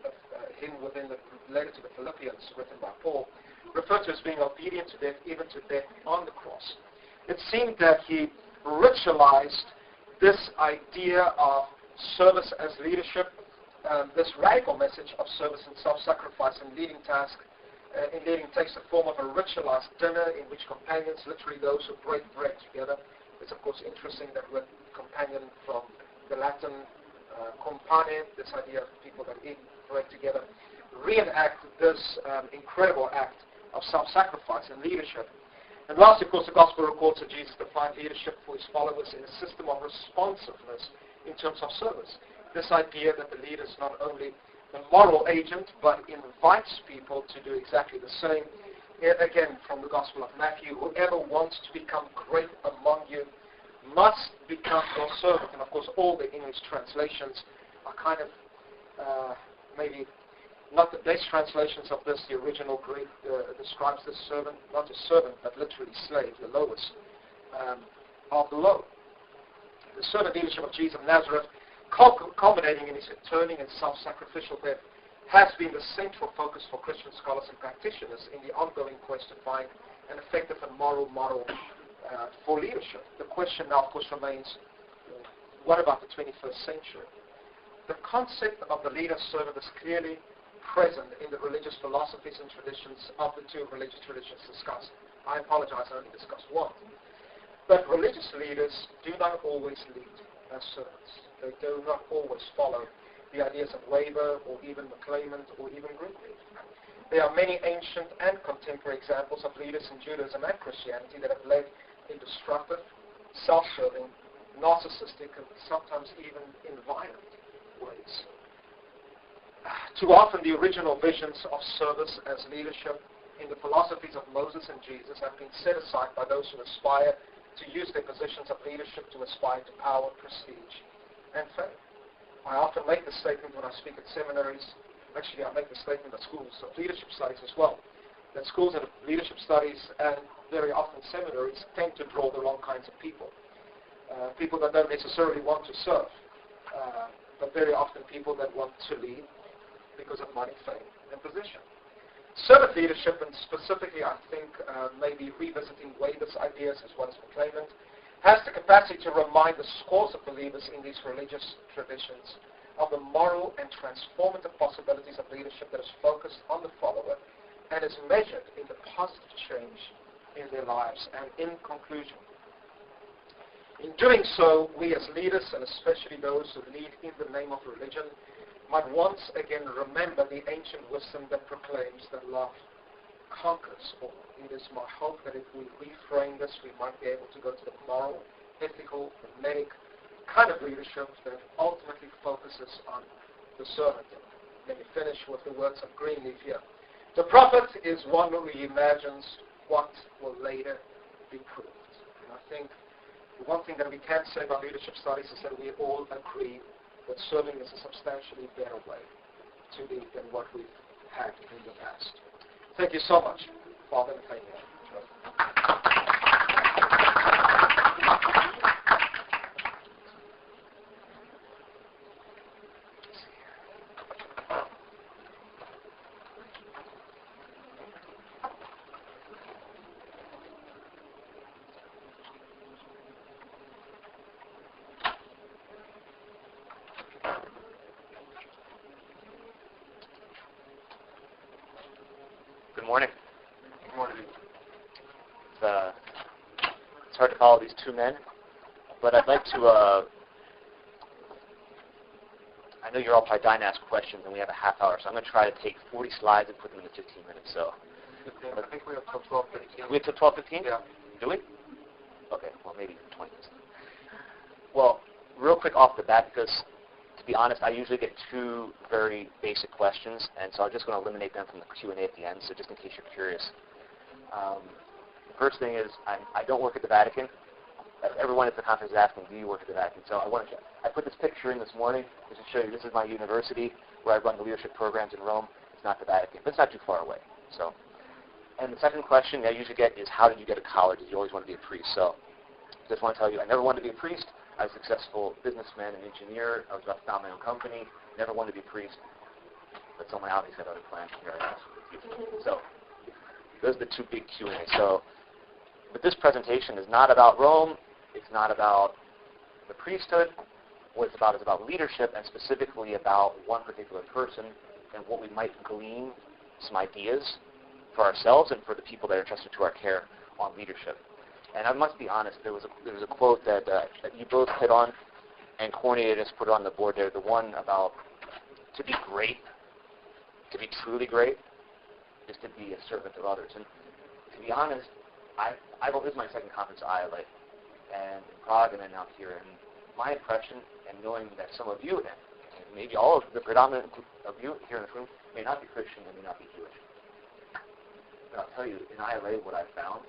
[SPEAKER 2] within the letter to the Philippians, written by Paul, referred to as being obedient to death, even to death on the cross. It seemed that he ritualized this idea of service as leadership, this radical message of service and self-sacrifice in leading takes the form of a ritualized dinner in which companions, literally those who break bread together, it's of course interesting that word companion from the Latin compane, this idea of people that eat bread together, reenact this incredible act of self-sacrifice and leadership. And lastly, of course, the Gospel records that Jesus defined leadership for his followers in a system of responsiveness in terms of service. This idea that the leaders not only the moral agent, but invites people to do exactly the same. Again, from the Gospel of Matthew, whoever wants to become great among you must become your servant. And of course, all the English translations are kind of maybe not the best translations of this. The original Greek describes the servant, not a servant, but literally slave, the lowest of the low. The servant leadership of Jesus of Nazareth, culminating in his atoning and self-sacrificial death, has been the central focus for Christian scholars and practitioners in the ongoing quest to find an effective and moral model for leadership. The question now, of course, remains, what about the 21st century? The concept of the leader-servant is clearly present in the religious philosophies and traditions of the two religious traditions discussed. I apologize, I only discussed one. But religious leaders do not always lead as servants. They do not always follow the ideas of Waivers or even McClement or even Greek. There are many ancient and contemporary examples of leaders in Judaism and Christianity that have led in destructive, self-serving, narcissistic, and sometimes even in violent ways. Too often the original visions of service as leadership in the philosophies of Moses and Jesus have been set aside by those who aspire to use their positions of leadership to aspire to power, prestige, and fame. I often make the statement when I speak at seminaries, actually I make the statement at schools of leadership studies as well, that schools of leadership studies and very often seminaries tend to draw the wrong kinds of people. People that don't necessarily want to serve, but very often people that want to lead because of money, fame, and position. Servant leadership, and specifically I think maybe revisiting Waivers' ideas as well as McClement, has the capacity to remind the scores of believers in these religious traditions of the moral and transformative possibilities of leadership that is focused on the follower and is measured in the positive change in their lives. And in conclusion, in doing so, we as leaders, and especially those who lead in the name of religion, might once again remember the ancient wisdom that proclaims that love conquers all. It is my hope that if we reframe this, we might be able to go to the moral, ethical, mimetic kind of leadership that ultimately focuses on the servant. Let me finish with the words of Greenleaf here. The prophet is one who imagines what will later be proved. And I think the one thing that we can say about leadership studies is that we all agree that serving is a substantially better way to lead than what we've had in the past. Thank you so much, Father, and thank you.
[SPEAKER 3] Good morning. Good morning. It's hard to follow these two men, but I'd like to, I know you're all probably dying to ask questions, and we have a half hour, so I'm going to try to take 40 slides and put them into 15 minutes. So,
[SPEAKER 1] I think we have till 12:15.
[SPEAKER 3] We have till 12:15?
[SPEAKER 1] Yeah.
[SPEAKER 3] Do we? Okay, well, maybe 20 minutes. Well, real quick off the bat, because to be honest, I usually get two very basic questions, and so I'm just going to eliminate them from the Q&A at the end, so just in case you're curious. The first thing is, I don't work at the Vatican. Everyone at the conference is asking, do you work at the Vatican? So I put this picture in this morning just to show you this is my university where I run the leadership programs in Rome. It's not the Vatican, but it's not too far away. So, and the second question I usually get is, how did you get to college? Did you always want to be a priest? So I just want to tell you, I never wanted to be a priest. I was a successful businessman and engineer. I was about to found my own company. Never wanted to be a priest. But someone obviously had other plans. Here I am. So those are the two big Q&A. So, but this presentation is not about Rome. It's not about the priesthood. What it's about is about leadership, and specifically about one particular person and what we might glean, some ideas for ourselves and for the people that are entrusted to our care on leadership. And I must be honest, there was a quote that you both hit on, and Cornelia just put on the board there, the one about to be great, to be truly great, is to be a servant of others. And to be honest, this is my second conference at ILA, and in Prague and then out here. And my impression, and knowing that some of you have maybe all of the predominant of you here in this room may not be Christian and may not be Jewish. But I'll tell you, in ILA, what I found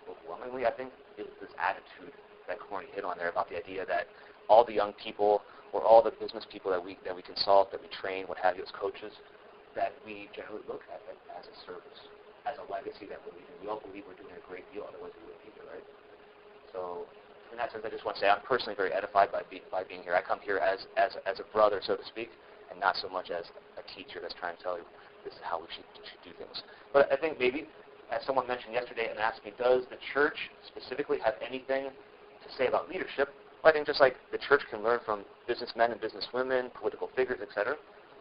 [SPEAKER 3] overwhelmingly, I think, is this attitude that Corny hit on there about the idea that all the young people or all the business people that we consult, that we train, what have you, as coaches, that we generally look at it as a service, as a legacy that we're leaving. We all believe we're doing a great deal, otherwise we wouldn't be here, right? So in that sense, I just want to say I'm personally very edified by being here. I come here as a brother, so to speak, and not so much as a teacher that's trying to tell you this is how we should do things. But I think maybe, as someone mentioned yesterday and asked me, does the church specifically have anything to say about leadership? Well, I think just like the church can learn from businessmen and businesswomen, political figures, etc.,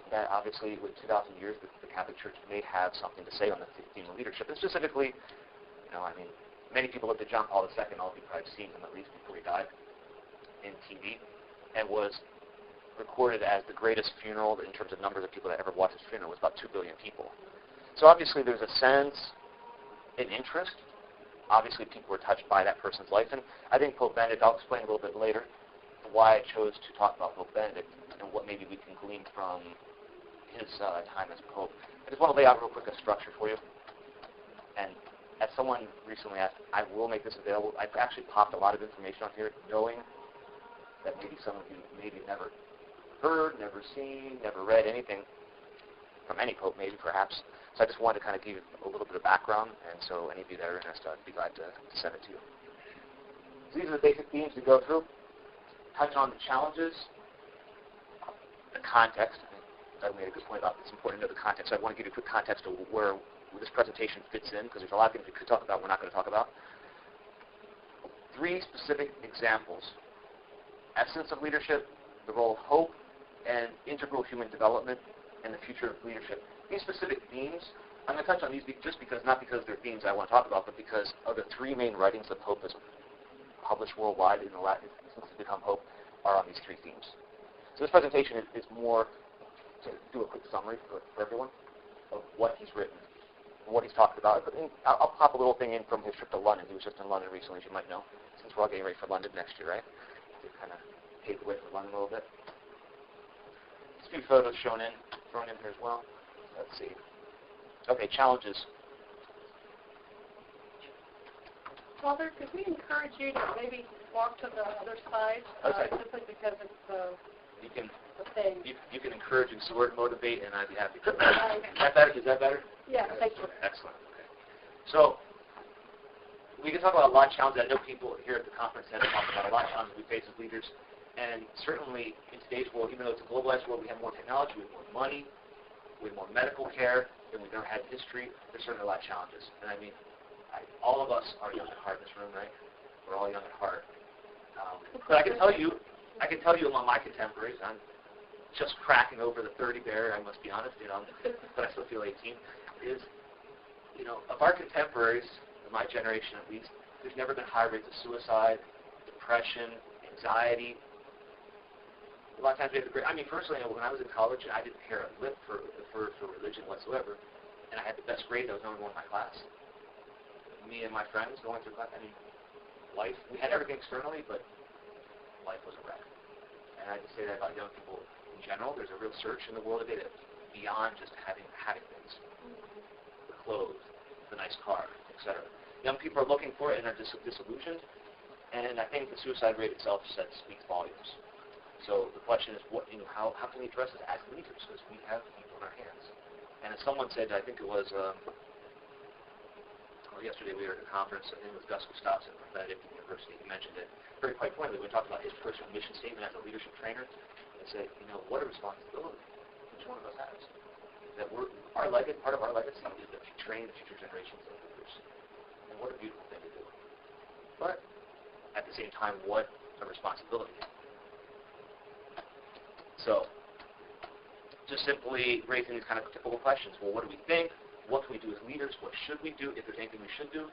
[SPEAKER 3] that obviously with 2,000 years, the Catholic Church may have something to say on the theme of leadership. And specifically, many people looked at John Paul II, all of you probably have seen him at least before he died, in TV, and was recorded as the greatest funeral in terms of numbers of people that ever watched his funeral. It was about 2 billion people. So obviously there's a sense, an interest. Obviously people were touched by that person's life. And I think Pope Benedict, I'll explain a little bit later why I chose to talk about Pope Benedict and what maybe we can glean from his time as Pope. I just want to lay out real quick a structure for you. And as someone recently asked, I will make this available. I've actually popped a lot of information on here, knowing that maybe some of you maybe never heard, never seen, never read anything from any Pope, maybe perhaps. So I just wanted to kind of give you a little bit of background, and so any of you that are interested, I'd be glad to send it to you. So these are the basic themes we go through. Touch on the challenges, the context. I made a good point about it's important to know the context. So I want to give you a quick context of where this presentation fits in, because there's a lot of things we could talk about we're not going to talk about. 3 specific examples. Essence of leadership, the role of hope, and integral human development, and the future of leadership. These specific themes, I'm going to touch on these just because, not because they're themes I want to talk about, but because of the 3 main writings the Pope has published worldwide in the Latin since he's become Pope are on these 3 themes. So this presentation is more to do a quick summary for everyone of what he's written and what he's talked about. But I'll pop a little thing in from his trip to London. He was just in London recently, as you might know, since we're all getting ready for London next year, right? To kind of pave the way for London a little bit. There's a few photos thrown in here as well. Let's see. Okay, challenges.
[SPEAKER 4] Father, could we encourage you to maybe walk to the other side?
[SPEAKER 3] Okay.
[SPEAKER 4] Simply because it's the thing.
[SPEAKER 3] You can encourage, exhort, motivate, and I'd be happy to. Is that better? Is that better?
[SPEAKER 4] Yeah, thank you.
[SPEAKER 3] Excellent. Okay. So we can talk about a lot of challenges. I know people here at the conference have talked about a lot of challenges we face as leaders. And certainly in today's world, even though it's a globalized world, we have more technology, we have more money, we have more medical care than we've ever had in history. There's certainly a lot of challenges. And I mean, all of us are young at heart in this room, right? We're all young at heart. But I can tell you among my contemporaries, I'm just cracking over the 30 barrier, I must be honest, but I still feel 18, is, of our contemporaries, of my generation at least, there's never been high rates of suicide, depression, anxiety. A lot of times we have personally, when I was in college, I didn't care a lip for religion whatsoever, and I had the best grade. I was number 1 in my class. Me and my friends going through class, life, we had everything externally, but life was a wreck. And I just say that about young people in general. There's a real search in the world today that's beyond just having things. The clothes, the nice car, etc. Young people are looking for it and are disillusioned, and I think the suicide rate itself speaks volumes. So the question is, how can we address this as leaders? Because we have people in our hands. And as someone said, I think it was yesterday we were at a conference, I think it was Gus Gustafson from Benedict University. He mentioned it very quite pointedly. We talked about his personal mission statement as a leadership trainer and said, what a responsibility each one of us has. That part of our legacy is to train the future generations of leaders. And what a beautiful thing to do. But at the same time, what a responsibility. So, just simply raising these kind of typical questions. Well, what do we think? What can we do as leaders? What should we do if there's anything we should do?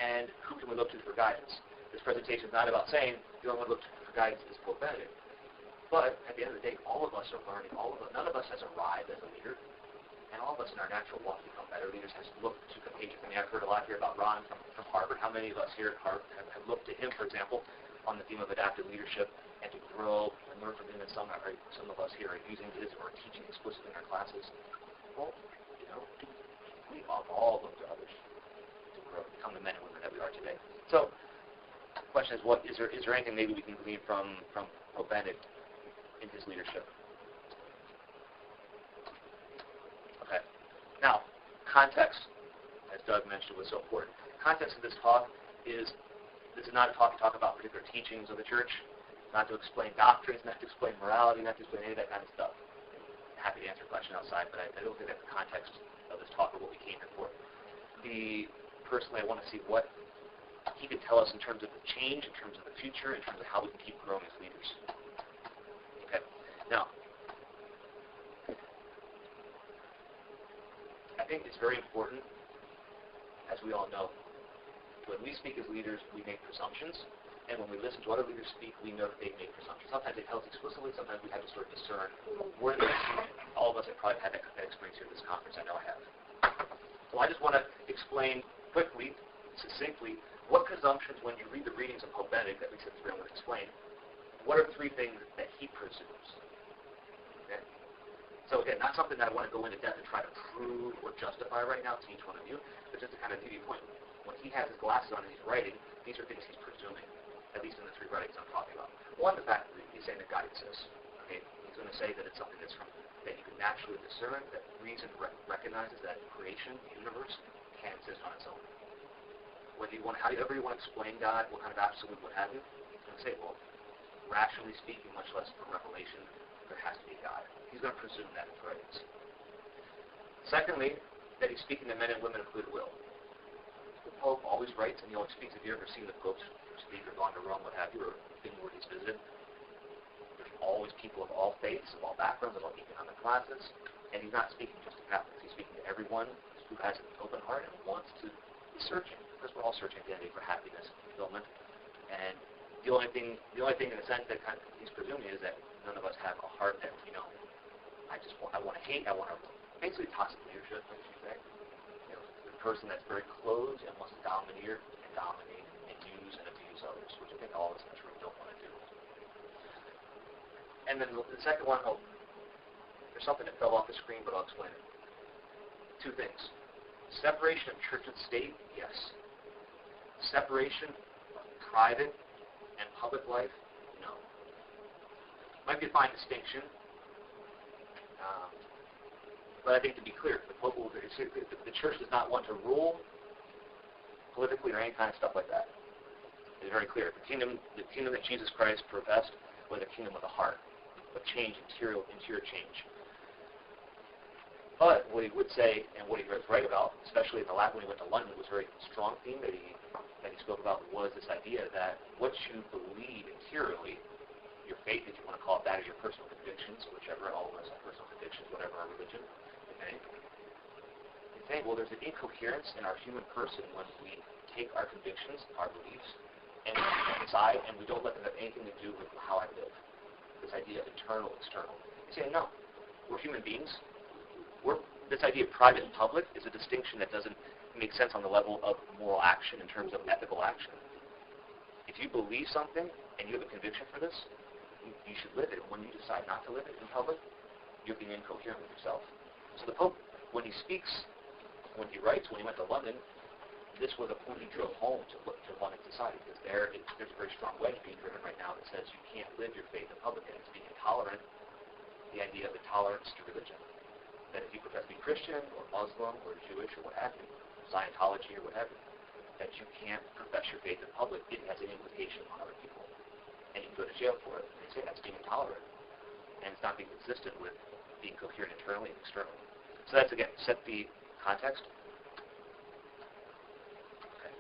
[SPEAKER 3] And who can we look to for guidance? This presentation is not about saying the only one to look for guidance is Pope Benedict. But at the end of the day, all of us are learning. None of us has arrived as a leader. And all of us in our natural walk to become better leaders has looked to contagious. I've heard a lot here about Ron from Harvard. How many of us here at Harvard have looked to him, for example, on the theme of adaptive leadership and to grow learn from him, and some of us here are using his or teaching explicitly in our classes. Well, we all look to others to grow, become the men and women that we are today. So, the question is, is there anything maybe we can glean from Pope Benedict in his leadership? Okay. Now, context, as Doug mentioned, was so important. Context of this talk is, this is not a talk to talk about particular teachings of the church, not to explain doctrines, not to explain morality, not to explain any of that kind of stuff. I'm happy to answer a question outside, but I don't think that's the context of this talk or what we came here for. Personally, I want to see what he could tell us in terms of the change, in terms of the future, in terms of how we can keep growing as leaders. Okay. Now, I think it's very important, as we all know, when we speak as leaders, we make presumptions, and when we listen to other leaders speak, we know that they make presumptions. Sometimes they tell us explicitly, sometimes we have to sort of discern. All of us have probably had that experience here at this conference. I know I have. So I just want to explain quickly, succinctly, what presumptions, when you read the readings of Pope Benedict that we said we're going to explain, what are 3 things that he presumes? Okay? So again, not something that I want to go into depth and try to prove or justify right now to each one of you, but just to kind of give you a point. When he has his glasses on and he's writing, these are things he's presuming, at least in the 3 writings I'm talking about. One, the fact that he's saying that God exists. Okay? He's going to say that it's something that you can naturally discern, that reason recognizes that creation, the universe, can exist on its own. However you want to explain God, what kind of absolute, what have you, he's going to say, well, rationally speaking, much less for revelation, there has to be God. He's going to presume that in his writings. Secondly, that he's speaking to men and women of goodwill. The Pope always writes, and he always speaks. If you've ever seen the Pope speak or gone to Rome, what have you, or been where he's visited, there's always people of all faiths, of all backgrounds, of all economic classes, and he's not speaking just to Catholics. He's speaking to everyone who has an open heart and wants to be searching, because we're all searching identity for happiness and fulfillment. And the only thing in a sense that kind of he's presuming is that none of us have a heart that, I want to hate, I want to, basically toxic leadership, I should say. The person that's very closed and wants to dominate and use and abuse others, which I think all of us in this room don't want to do. And then the second one, there's something that fell off the screen, but I'll explain it. 2 things. Separation of church and state, yes. Separation of private and public life, no. Might be a fine distinction, but I think to be clear, the church does not want to rule politically or any kind of stuff like that. It's very clear. The kingdom that Jesus Christ professed was a kingdom of the heart, of change, interior change. But what he would say, and what he was right about, especially when he went to London, was a very strong theme that he spoke about, was this idea that what you believe interiorly, your faith, if you want to call it that, is your personal convictions, whichever, all of us have personal convictions, whatever our religion, okay? He's saying, well, there's an incoherence in our human person when we take our convictions, our beliefs, and we decide, and we don't let them have anything to do with how I live. This idea of internal, external. He's saying, no, we're human beings. This idea of private and public is a distinction that doesn't make sense on the level of moral action in terms of ethical action. If you believe something and you have a conviction for this, you should live it. When you decide not to live it in public, you're being incoherent with yourself. So the Pope, when he speaks, when he writes, when he went to London, this was a point he drove home to London society, because there's a very strong wedge being driven right now that says you can't live your faith in public, and it's being intolerant, the idea of intolerance to religion. That if you profess to be Christian or Muslim or Jewish or what have you, Scientology or whatever, that you can't profess your faith in public, it has an implication on other people. And you can go to jail for it. And they say that's being intolerant. And it's not being consistent with being coherent internally and externally. So that's, again, set the context. Okay.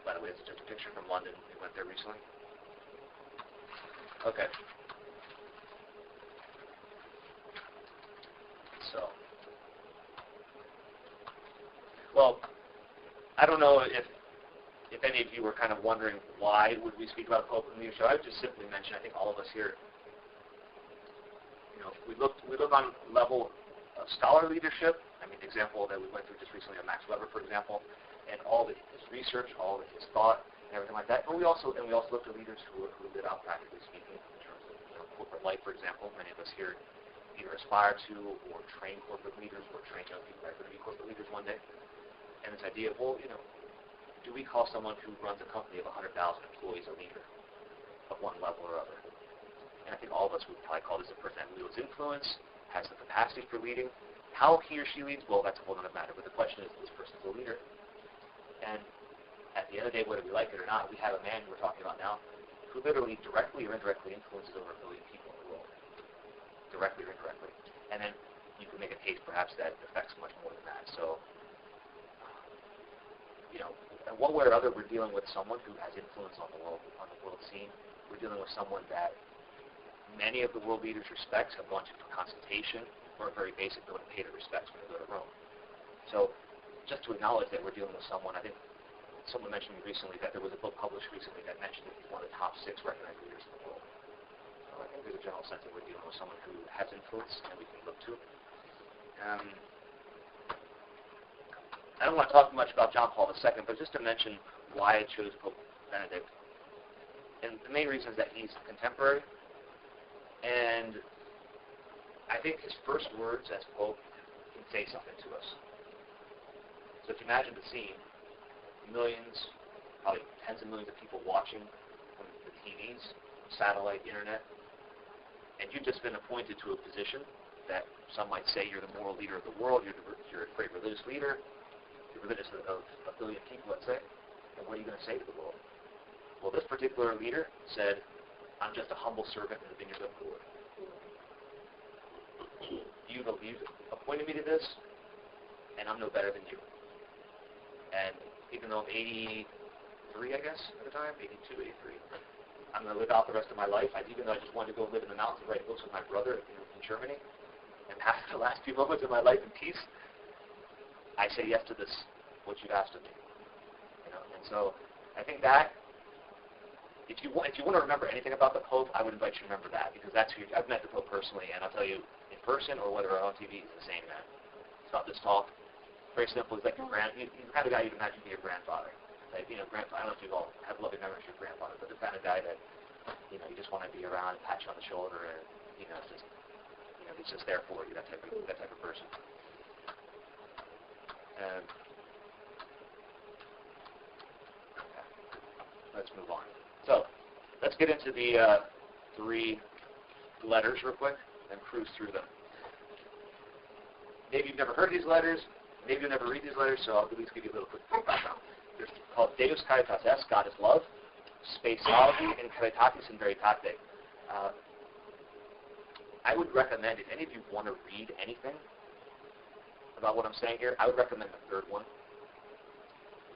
[SPEAKER 3] By the way, this is just a picture from London. We went there recently. Okay. So, well, I don't know if any of you were kind of wondering why would we speak about Pope and leadership. I would just simply mention, I think all of us here, we look on level of scholar leadership. I mean, the example that we went through just recently of Max Weber, for example, and all of his research, all of his thought, and everything like that. And we also look at leaders who live out practically speaking in terms of corporate life, for example. Many of us here either aspire to or train corporate leaders or train young people that are going to be corporate leaders one day. And this idea of, do we call someone who runs a company of 100,000 employees a leader of one level or other? And I think all of us would probably call this a person that wields influence, has the capacity for leading. How he or she leads, well, that's a whole other matter. But the question is, this person's a leader. And at the end of the day, whether we like it or not, we have a man who we're talking about now who literally directly or indirectly influences over 1 billion people in the world. Directly or indirectly. And then you can make a case perhaps that affects much more than that. So, in one way or other, we're dealing with someone who has influence on the world scene. We're dealing with someone that many of the world leaders respect, have gone to for consultation, or a very basic note of pay to respect when they go to Rome. So just to acknowledge that we're dealing with someone, I think someone mentioned recently that there was a book published recently that mentioned that he's one of the top 6 recognized leaders in the world. So I think there's a general sense that we're dealing with someone who has influence and we can look to. I don't want to talk much about John Paul II, but just to mention why I chose Pope Benedict. And the main reason is that he's contemporary, and I think his first words as Pope can say something to us. So if you imagine the scene, millions, probably tens of millions of people watching from the TVs, satellite, internet, and you've just been appointed to a position that some might say you're the moral leader of the world, you're a great religious leader, you're religious of 1 billion people, let's say, and what are you going to say to the world? Well, this particular leader said, I'm just a humble servant in the vineyard of the Lord. You've appointed me to this, and I'm no better than you. And even though I'm 83, I guess, at the time, 82, 83, I'm going to live out the rest of my life. Even though I just wanted to go live in the mountains and write books with my brother in Germany and pass the last few moments of my life in peace, I say yes to this, what you've asked of me. And so I think that if you want to remember anything about the Pope, I would invite you to remember that, because that's who I've met the Pope personally, and I'll tell you, in person or whether on TV, he's the same man. It's not this talk. Very simple. He's like he's the kind of guy you'd imagine to be your grandfather. Like, I don't know if you all have loving memories of your grandfather, but the kind of guy that, you just want to be around and pat you on the shoulder, and, it's just, he's just there for you, that type of person. Okay. Let's move on. So, let's get into the 3 letters real quick and cruise through them. Maybe you've never heard these letters. Maybe you'll never read these letters, so I'll at least give you a little quick background. They're called Deus Caritas Est, God is love, Spe Salvi, and Caritatis in Veritate. I would recommend, if any of you want to read anything about what I'm saying here, I would recommend the 3rd one,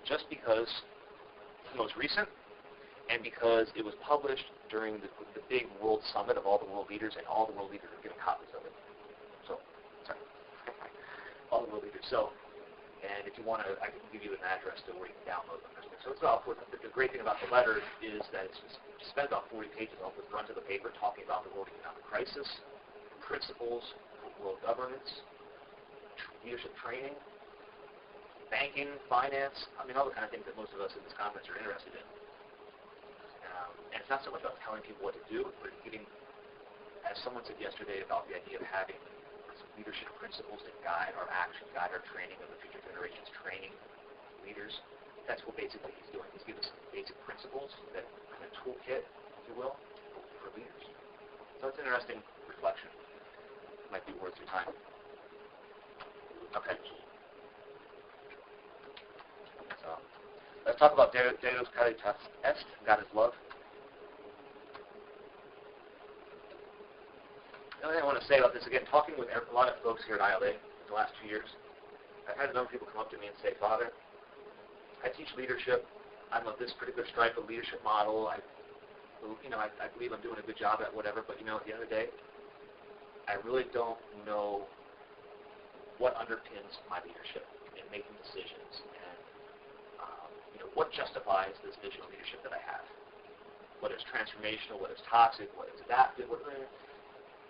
[SPEAKER 3] just because it's the most recent, and because it was published during the big world summit of all the world leaders, and all the world leaders are getting copies of it. So, sorry. All the world leaders. So, and if you want to, I can give you an address to where you can download them. So it's about, the great thing about the letter is that it's spent about 40 pages off the front of the paper talking about the world economic crisis, principles for world governance, leadership training, banking, finance, all the kind of things that most of us in this conference are interested in. And it's not so much about telling people what to do, but giving, as someone said yesterday, about the idea of having some leadership principles that guide our action, guide our training of the future generations, training leaders. That's what basically he's doing. He's giving some basic principles, that kind of toolkit, if you will, for leaders. So it's an interesting reflection. It might be worth your time. Okay. So let's talk about Deus Caritas Est, God is love. The only thing I want to say about this, again, talking with a lot of folks here at ILA in the last 2 years, I've had a number of people come up to me and say, Father, I teach leadership. I'm of this particular stripe of leadership model. I believe I'm doing a good job at whatever, but at the end of the day, I really don't know what underpins my leadership in making decisions, and what justifies this vision of leadership that I have. Whether it's transformational, whether it's toxic, whether it's adaptive,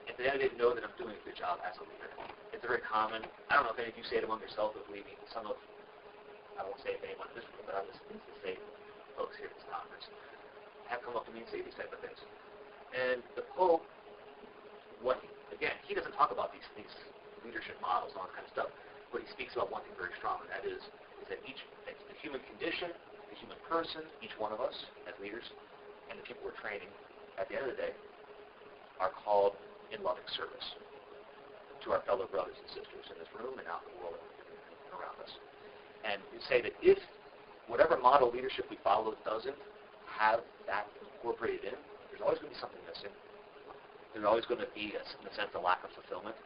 [SPEAKER 3] at the end of the day, know that I'm doing a good job as a leader. It's very common. I don't know if any of you say it among yourself of leading. I won't say it to anyone in this room, but I'll just say folks here at this conference have come up to me and say these type of things. And the Pope, again, he doesn't talk about these leadership models and all that kind of stuff, but he speaks about one thing very strong, and that is that the human condition, the human person, each one of us as leaders, and the people we're training, at the end of the day, are called in loving service to our fellow brothers and sisters in this room and out in the world around us. And you say that if whatever model leadership we follow doesn't have that incorporated in, there's always going to be something missing. There's always going to be, in a sense, a lack of fulfillment.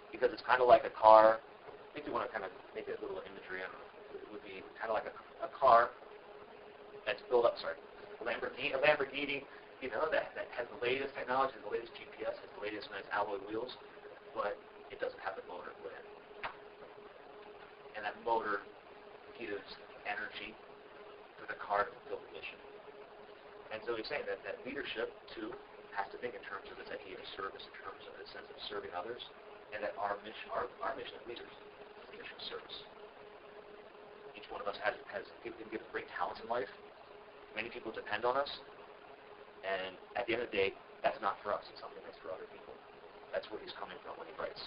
[SPEAKER 3] Because it's kind of like a car. I think you want to kind of make a little imagery on it. It would be kind of like a car that's built up, a Lamborghini, that has the latest technology, the latest GPS, has the latest nice alloy wheels, but it doesn't have the motor put in. And that motor gives energy for the car to fulfill the mission. And so he's saying that leadership, too, has to think in terms of this idea of service, in terms of the sense of serving others, and that our mission as leaders is the mission of service. Each one of us has been given great talents in life. Many people depend on us, and at the end of the day, that's not for us. It's something that's for other people. That's where he's coming from when he writes.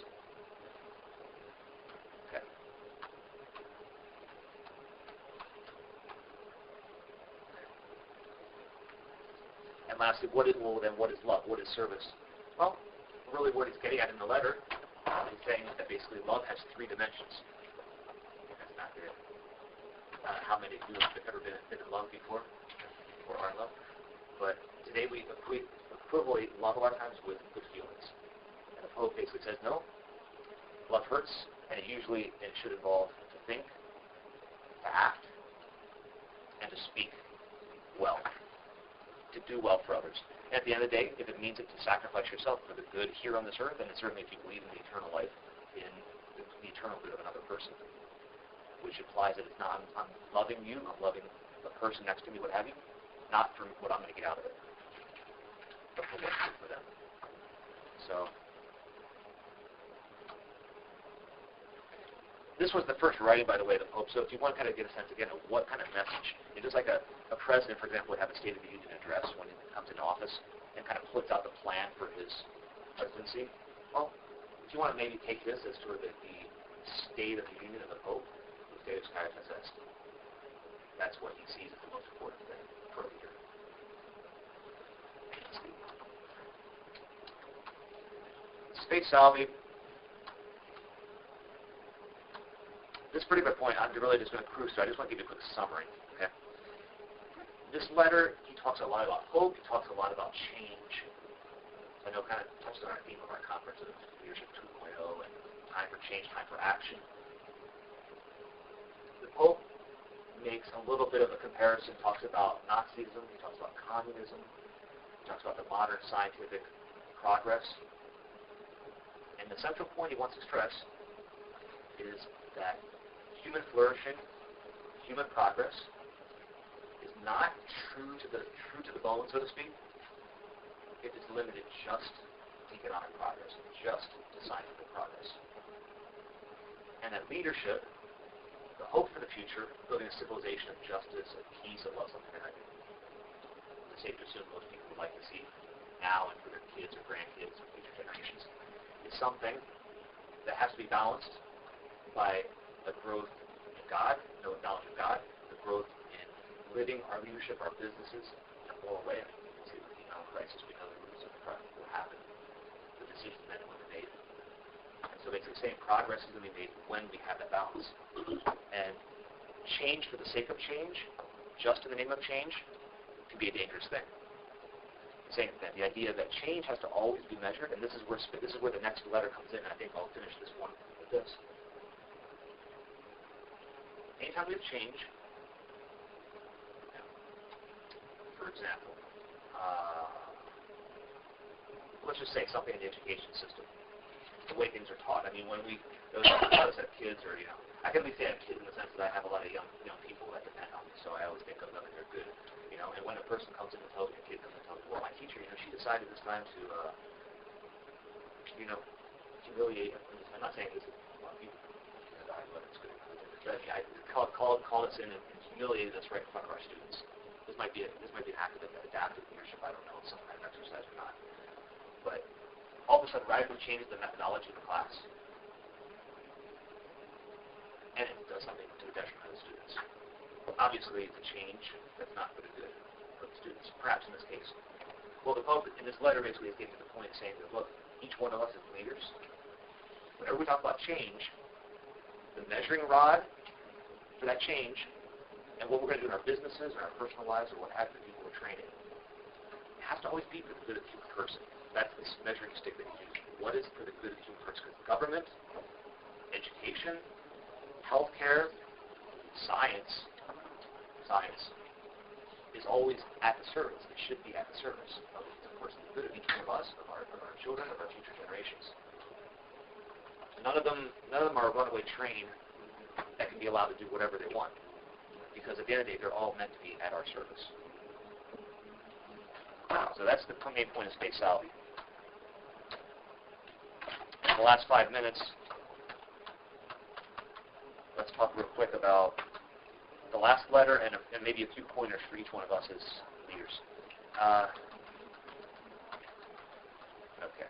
[SPEAKER 3] Okay. And lastly, what is love? What is service? Well, really what he's getting at in the letter, he's saying that basically love has three dimensions. That's not it. How many of you have ever been in love before, or are in love? But today we equivalent love a lot of times with good feelings. And the Pope basically says, no, love hurts, and it should involve to think, to act, and to speak well. To do well for others. And at the end of the day, if it means it to sacrifice yourself for the good here on this earth, and certainly if you believe in the eternal life, in the eternal good of another person, which implies that it's not, I'm loving you, I'm loving the person next to me, what have you, not for what I'm going to get out of it, but for what's good for them. So, this was the first writing, by the way, of the Pope. So if you want to kind of get a sense, again, of what kind of message, it's just like a president, for example, would have a State of the Union address when he comes into office and kind of puts out the plan for his presidency. Well, if you want to maybe take this as sort of the State of the Union of the Pope, the Deus Caritas Est. That's what he sees as the most important thing for a leader. Spe Salvi. This is a pretty good point. I'm really just going to cruise, so I just want to give you a quick summary. Okay. This letter, he talks a lot about hope. He talks a lot about change. I know kind of touched on our theme of our conference of Leadership 2.0 and time for change, time for action. The Pope makes a little bit of a comparison. Talks about Nazism. He talks about communism. He talks about the modern scientific progress. And the central point he wants to stress is that human flourishing, human progress, is not true to the bone, so to speak. It is limited just to economic progress, just to scientific progress. And that leadership, the hope for the future, building a civilization of justice, of peace, of love, something like that. It's safe to assume most people would like to see now and for their kids or grandkids or future generations. It's something that has to be balanced by the growth in God, no knowledge of God, the growth in living our leadership, our businesses, in a moral way. You can see with the economic crisis, we know the roots of the crisis will happen. The decisions men and women made. And so basically saying progress is going to be made when we have that balance. And change for the sake of change, just in the name of change, can be a dangerous thing. Saying that the idea that change has to always be measured, and this is where the next letter comes in, and I think I'll finish this one with this. Anytime we have change, for example, let's just say something in the education system, the way things are taught. I mean, when those of us have kids, or I can at least say I have kids in the sense that I have a lot of young people that depend on me, so I always think of them and they're good. And when a person comes in and tells me, a kid comes in and tells me, well, my teacher, she decided this time to, humiliate. I'm not saying this is a lot of people, but it's good. I called us in and humiliated us right in front of our students. This might be an active adaptive leadership. I don't know. It's some kind of exercise or not. But all of a sudden, radically changes the methodology of the class, and it does something to the detriment of the students. Obviously, it's a change that's not for the good of the students, perhaps in this case. Well, the Pope in this letter basically is getting to the point of saying that, look, each one of us as leaders, whenever we talk about change, the measuring rod for that change, and what we're going to do in our businesses, or our personal lives, or what have you, people we're training, it has to always be for the good of the human person. That's this measuring stick that you use. What is for the good of the human person? Because government, education, healthcare, science is always at the service. It should be at the service of course, the good of each one of us, of our children, of our future generations. None of them are a runaway train that can be allowed to do whatever they want, because at the end of the day, they're all meant to be at our service. So that's the main point of Space Out. In the last 5 minutes, let's talk real quick about the last letter and maybe a few pointers for each one of us as leaders. Okay.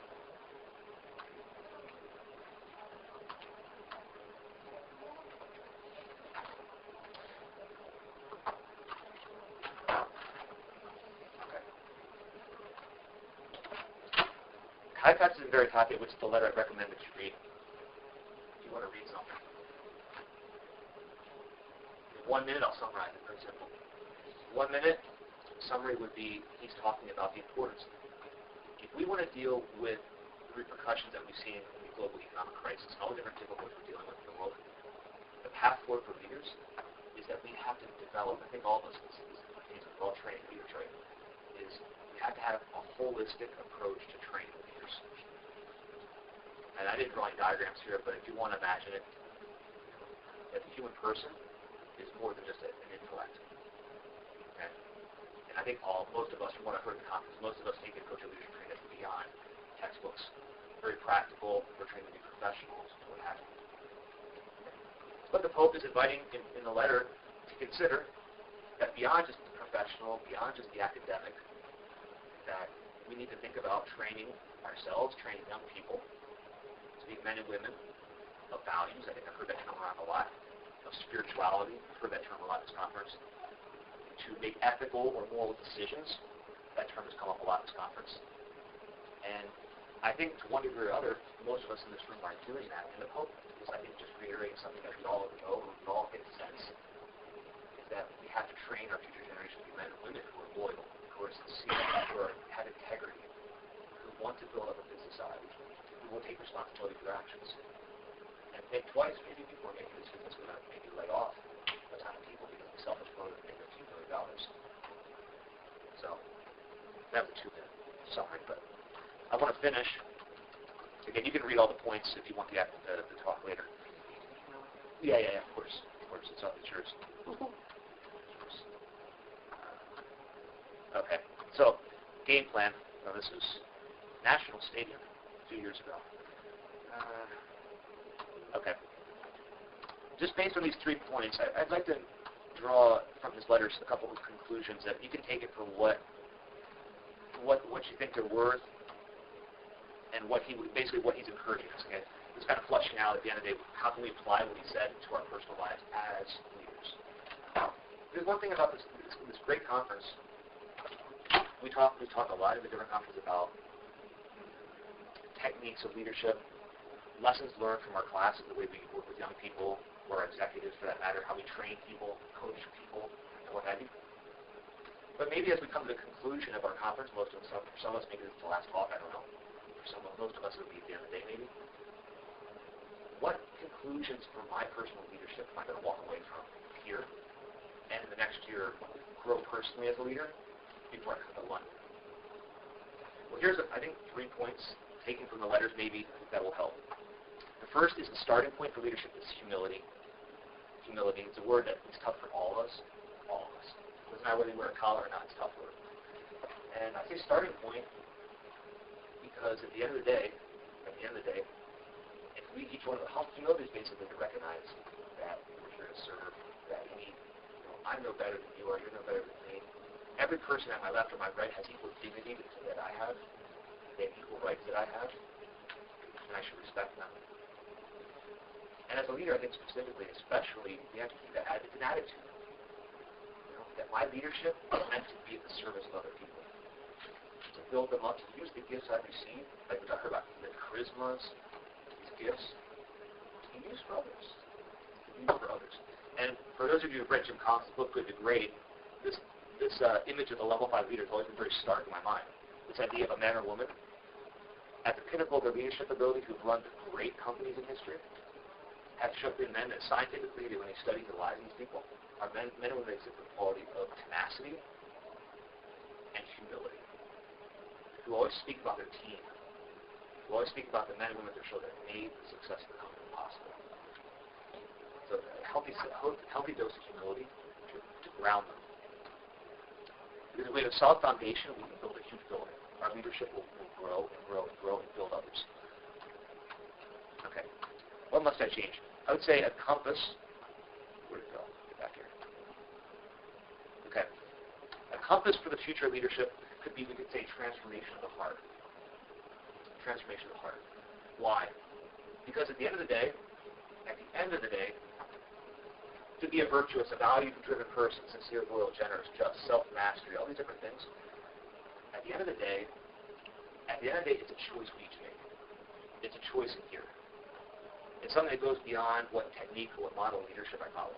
[SPEAKER 3] Caiaphas is very topic, which is the letter I recommend that you read. If you want to read something. In 1 minute, I'll summarize it. Very simple. 1 minute, summary would be, he's talking about the importance. If we want to deal with the repercussions that we've seen in the global economic crisis and all the different difficulties we're dealing with in the world, the path forward for leaders is that we have to develop, I think all of us, well-trained leaders, right, is we have to have a holistic approach to training leaders. And I didn't draw any diagrams here, but if you want to imagine it, that the human person is more than just an intellect. Okay? And I think most of us, from what I've heard at the conference, most of us think of coach and leadership training as beyond textbooks. Very practical, we're training to be professionals, what have you. But the Pope is inviting in the letter to consider that beyond just the professional, beyond just the academic, that we need to think about training ourselves, training young people to be men and women of values. I think I've heard that term around a lot. Of spirituality. I've heard that term a lot at this conference. To make ethical or moral decisions. That term has come up a lot at this conference. And I think to one degree or other, most of us in this room aren't doing that. And the Pope is, I think, just reiterating something that we all know, we all get a sense, is that we have to train our future generation to be men and women who are loyal, who are sincere, who have integrity, who want to build up a good society, who will take responsibility for their actions. And think twice, maybe, before making a decision that's going to maybe lay off a ton of people because of selfish motive and make a few $1 million. So, that was a 2-minute summary, but I want to finish. Again, you can read all the points if you want the talk later. Yeah, of course. It's yours. Okay, so game plan. Now, this is National Stadium 2 years ago. Okay. Just based on these 3 points, I'd like to draw from his letters a couple of conclusions that you can take it for what you think they're worth, and what he's encouraging us. Okay, it's kind of flushing out at the end of the day. How can we apply what he said to our personal lives as leaders? There's one thing about this great conference. We talk a lot in the different conferences about techniques of leadership, lessons learned from our classes, the way we work with young people, or our executives for that matter, how we train people, coach people, and what have you. But maybe as we come to the conclusion of our conference, for some of us, maybe this is the last talk, I don't know. Most of us, it'll be at the end of the day, maybe. What conclusions for my personal leadership am I going to walk away from here, and in the next year, grow personally as a leader before I come to London? Well, here's, I think, 3 points taken from the letters, maybe, that will help. The first is the starting point for leadership is humility. Humility is a word that is tough for all of us. All of us. It doesn't matter whether you wear a collar or not, it's a tough word. And I say starting point because at the end of the day, if we each one of us, humility is basically to recognize that we're here to serve, that we need, I'm no better than you are, you're no better than me. every person at my left or my right has equal dignity that I have, they have equal rights that I have, and I should respect them. And as a leader, I think specifically, especially, we have to keep that it's an attitude. That my leadership is meant to be at the service of other people. To build them up, to use the gifts I've received, like we talked about, the charismas, these gifts, to use for others. And for those of you who've read Jim Collins' book, Good to Great, this image of the level 5 leader has always been very stark in my mind. This idea of a man or woman at the pinnacle of their leadership ability who've run great companies in history have been men that scientifically, when they study the lives of these people, are men and women that exhibit the quality of tenacity and humility, who always speak about their team, who always speak about the men and women at their shoulder that made the success of the company possible. So a healthy dose of humility to ground them. Because if we have a solid foundation, we can build a huge building. Our leadership will grow and grow and grow and build others. Okay. What must I change? I would say a compass. Where'd it go? Get back here. Okay. A compass for the future of leadership could be, we could say, transformation of the heart. Transformation of the heart. Why? Because at the end of the day, to be a virtuous, a value-driven person, sincere, loyal, generous, just, self-mastery, all these different things, at the end of the day, it's a choice we each make. It's a choice in here. It's something that goes beyond what technique or what model of leadership I follow.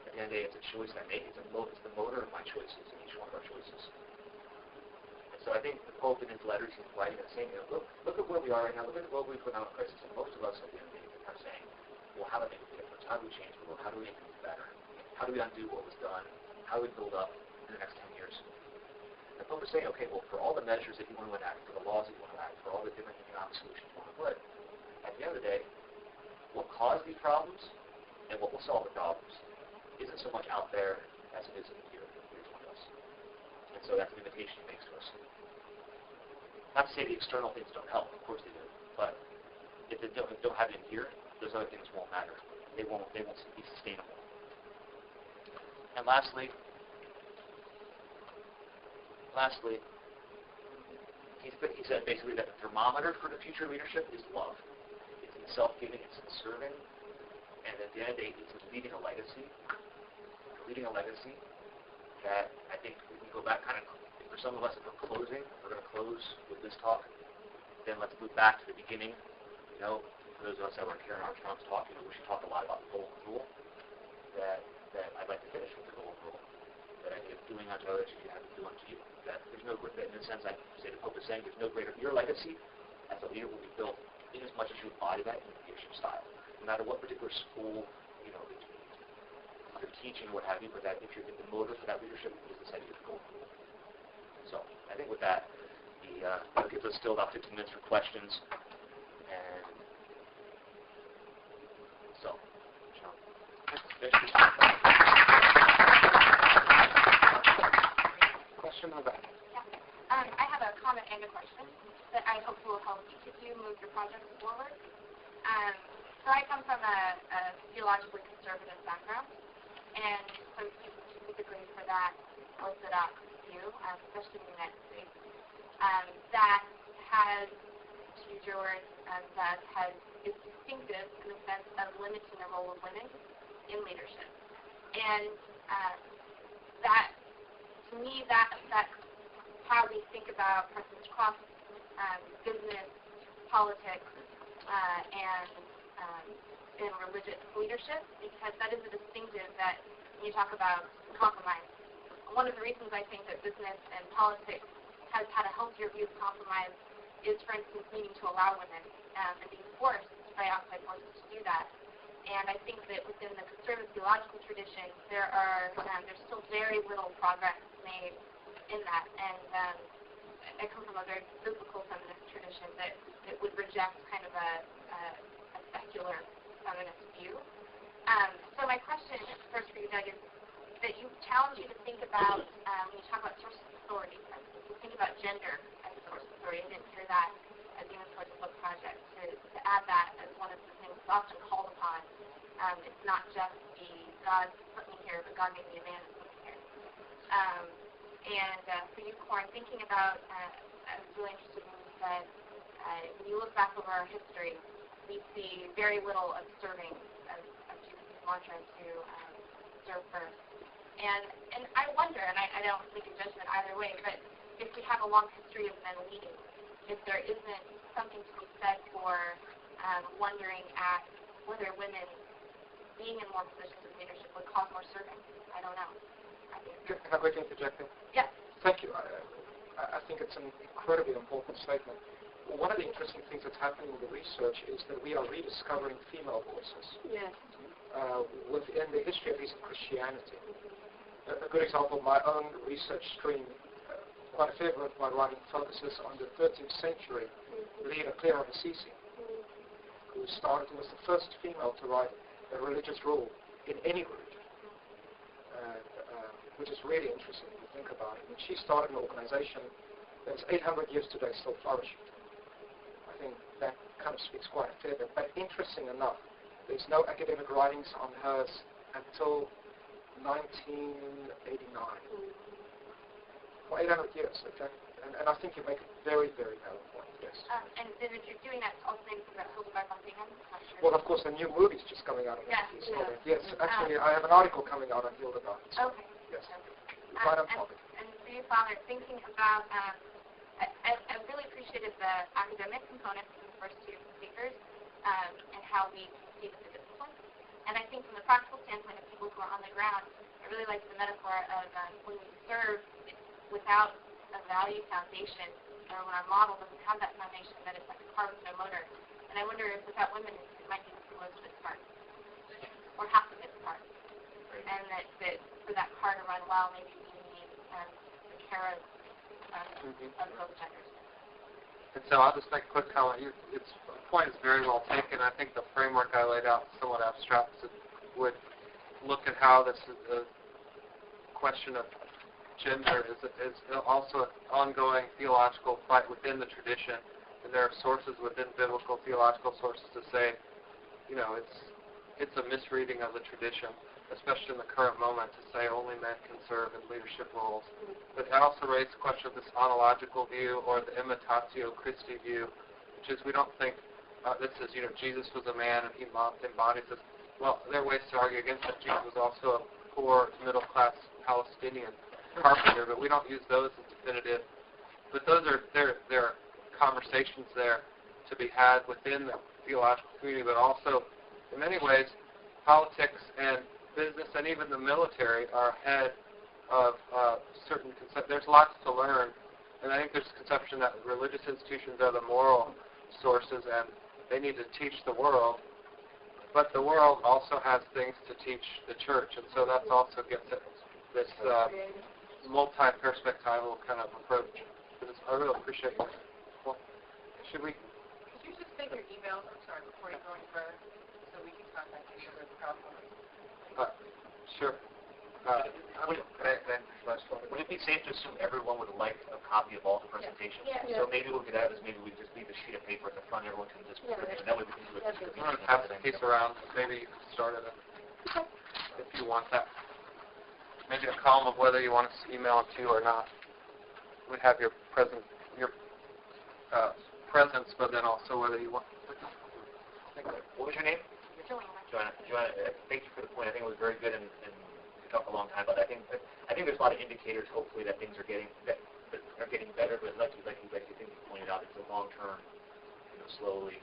[SPEAKER 3] At the end of the day, it's a choice I make. It's the motor of my choices in each one of our choices. And so I think the Pope in his letters, he's writing and saying, look at where we are right now. Look at the global economic crisis. And most of us at the end of the day are saying, well, how do I make a difference? How do we change the world? How do we make things better? How do we undo what was done? How do we build up in the next 10 years? And the Pope is saying, okay, well, for all the measures that you want to enact, for the laws that you want to enact, for all the different economic solutions you want to put, at the end of the day, what caused these problems and what will solve the problems isn't so much out there as it is in here with each one of us. And so that's an invitation he makes to us. Not to say the external things don't help, of course they do, but if they don't have it in here, those other things won't matter. They won't be sustainable. And lastly, he said basically that the thermometer for the future leadership is love. It's in self-giving, it's in serving, and at the end of the day, it's in leaving a legacy. Leaving a legacy that I think we can go back kind of, for some of us, if we're going to close with this talk, then let's move back to the beginning. For those of us that were in Karen Armstrong's talk, we should talk a lot about the golden rule that I'd like to finish with the golden rule. That I think doing unto others as you have to do unto you. That there's no, in a sense, I say the Pope is saying there's no greater, your legacy as a leader will be built in as much as you embody that in your leadership style. No matter what particular school, you're teaching or what have you, but that if the motive for that leadership is this idea of golden rule. So I think with that, that gives us still about 15 minutes for questions. And so, Sean.
[SPEAKER 2] Question on that.
[SPEAKER 4] Yeah. I have a comment and a question that I hope will help each of you move your projects forward. So I come from a theologically conservative background, and so specifically for that Orthodox view, especially in the United States, that has, to use your words, is distinctive in the sense of limiting the role of women in leadership. And that, to me, that's how we think about persons across business, politics, and religious leadership, because that is a distinctive that when you talk about compromise. One of the reasons I think that business and politics has had a healthier view of compromise is, for instance, needing to allow women and being forced by outside forces to do that. And I think that within the conservative theological tradition, there's still very little progress made in that. And I come from a very biblical feminist tradition that would reject kind of a secular feminist view. So my question first for you, Doug, is that challenge you to think about, when you talk about sources of authority, for instance, to think about gender as a source of authority. I didn't hear that as even towards the book project, to add that as one of the things that's often called upon. It's not just God put me here, but God made me a man and put me here. For you, Corin, thinking about, I was really interested when you said, when you look back over our history, we see very little of serving of Jesus' mantra to serve first. And I wonder, and I don't make a judgment either way, but if we have a long history of men leading, if there isn't something to be said for wondering at whether women being in more positions of leadership would cause more serving. I don't know.
[SPEAKER 2] Can I quickly interject there?
[SPEAKER 4] Yes.
[SPEAKER 2] Thank you. I think it's an incredibly important statement. One of the interesting things that's happening with the research is that we are rediscovering female voices.
[SPEAKER 4] Yes.
[SPEAKER 2] Within the history, at least, of Christianity. A good example of my own research stream, quite a fair bit of my writing focuses on the 13th century leader Clara of Assisi, who was the first female to write a religious rule in any religion, which is really interesting if you think about it. And she started an organization that's 800 years today still flourishing. I think that kind of speaks quite a fair bit. But interesting enough, there's no academic writings on hers until 1989. For 800 years, okay? And I think you make a very, very valid point, yes.
[SPEAKER 4] And if you're doing that, also maybe about Hildegard von Bingen? Sure.
[SPEAKER 2] Well, of course, the new movie's just coming out on
[SPEAKER 4] yes,
[SPEAKER 2] that. Yes, actually, I have an article coming out on Hildegard.
[SPEAKER 4] Okay.
[SPEAKER 2] Yes.
[SPEAKER 4] Okay.
[SPEAKER 2] Right on topic.
[SPEAKER 4] And for you, Father, thinking about, I really appreciated the academic component from the first two speakers and how we see the discipline. And I think from the practical standpoint of people who are on the ground, I really like the metaphor of when we serve without a value foundation, or when our model doesn't have that foundation, that it's like a car with no motor. And I wonder if without women, it might be most of its part, or half of its part. And that for that car to run well, maybe we need the care of both genders.
[SPEAKER 1] And so I'll just make a quick comment. The point is very well taken. I think the framework I laid out is somewhat abstract. So would look at how this is a question of gender is also an ongoing theological fight within the tradition. And there are sources within biblical theological sources to say, it's a misreading of the tradition, especially in the current moment, to say only men can serve in leadership roles. But I also raised the question of this ontological view or the imitatio Christi view, which is we don't think this is, Jesus was a man and he embodies this. Well, there are ways to argue against that. Jesus was also a poor, middle-class Palestinian carpenter, but we don't use those as definitive. But there are conversations there to be had within the theological community, but also, in many ways, politics and business and even the military are ahead of certain concepts. There's lots to learn, and I think there's a conception that religious institutions are the moral sources, and they need to teach the world. But the world also has things to teach the church, and so that also gets at this multi-perspectival kind of approach. I really appreciate it. Well, should we?
[SPEAKER 5] Could you just take your email, before you go any further, so we can contact you with the problem?
[SPEAKER 1] Sure.
[SPEAKER 3] Would it be safe to assume everyone would like a copy of all the presentations?
[SPEAKER 4] Yeah.
[SPEAKER 3] So maybe what we could have is maybe we just leave a sheet of paper at the front. Everyone can just print it, and that way we can do it.
[SPEAKER 1] I'm going to pass the piece around. Maybe you can start it if you want that. Maybe a column of whether you want us to email it to you or not. We have your presence, but then also whether you want.
[SPEAKER 3] What was your name? Joanna. Thank you for the point. I think it was very good, and we talked a long time about it. I think there's a lot of indicators, hopefully, that things are getting better. But like you pointed out, it's a long term, slowly.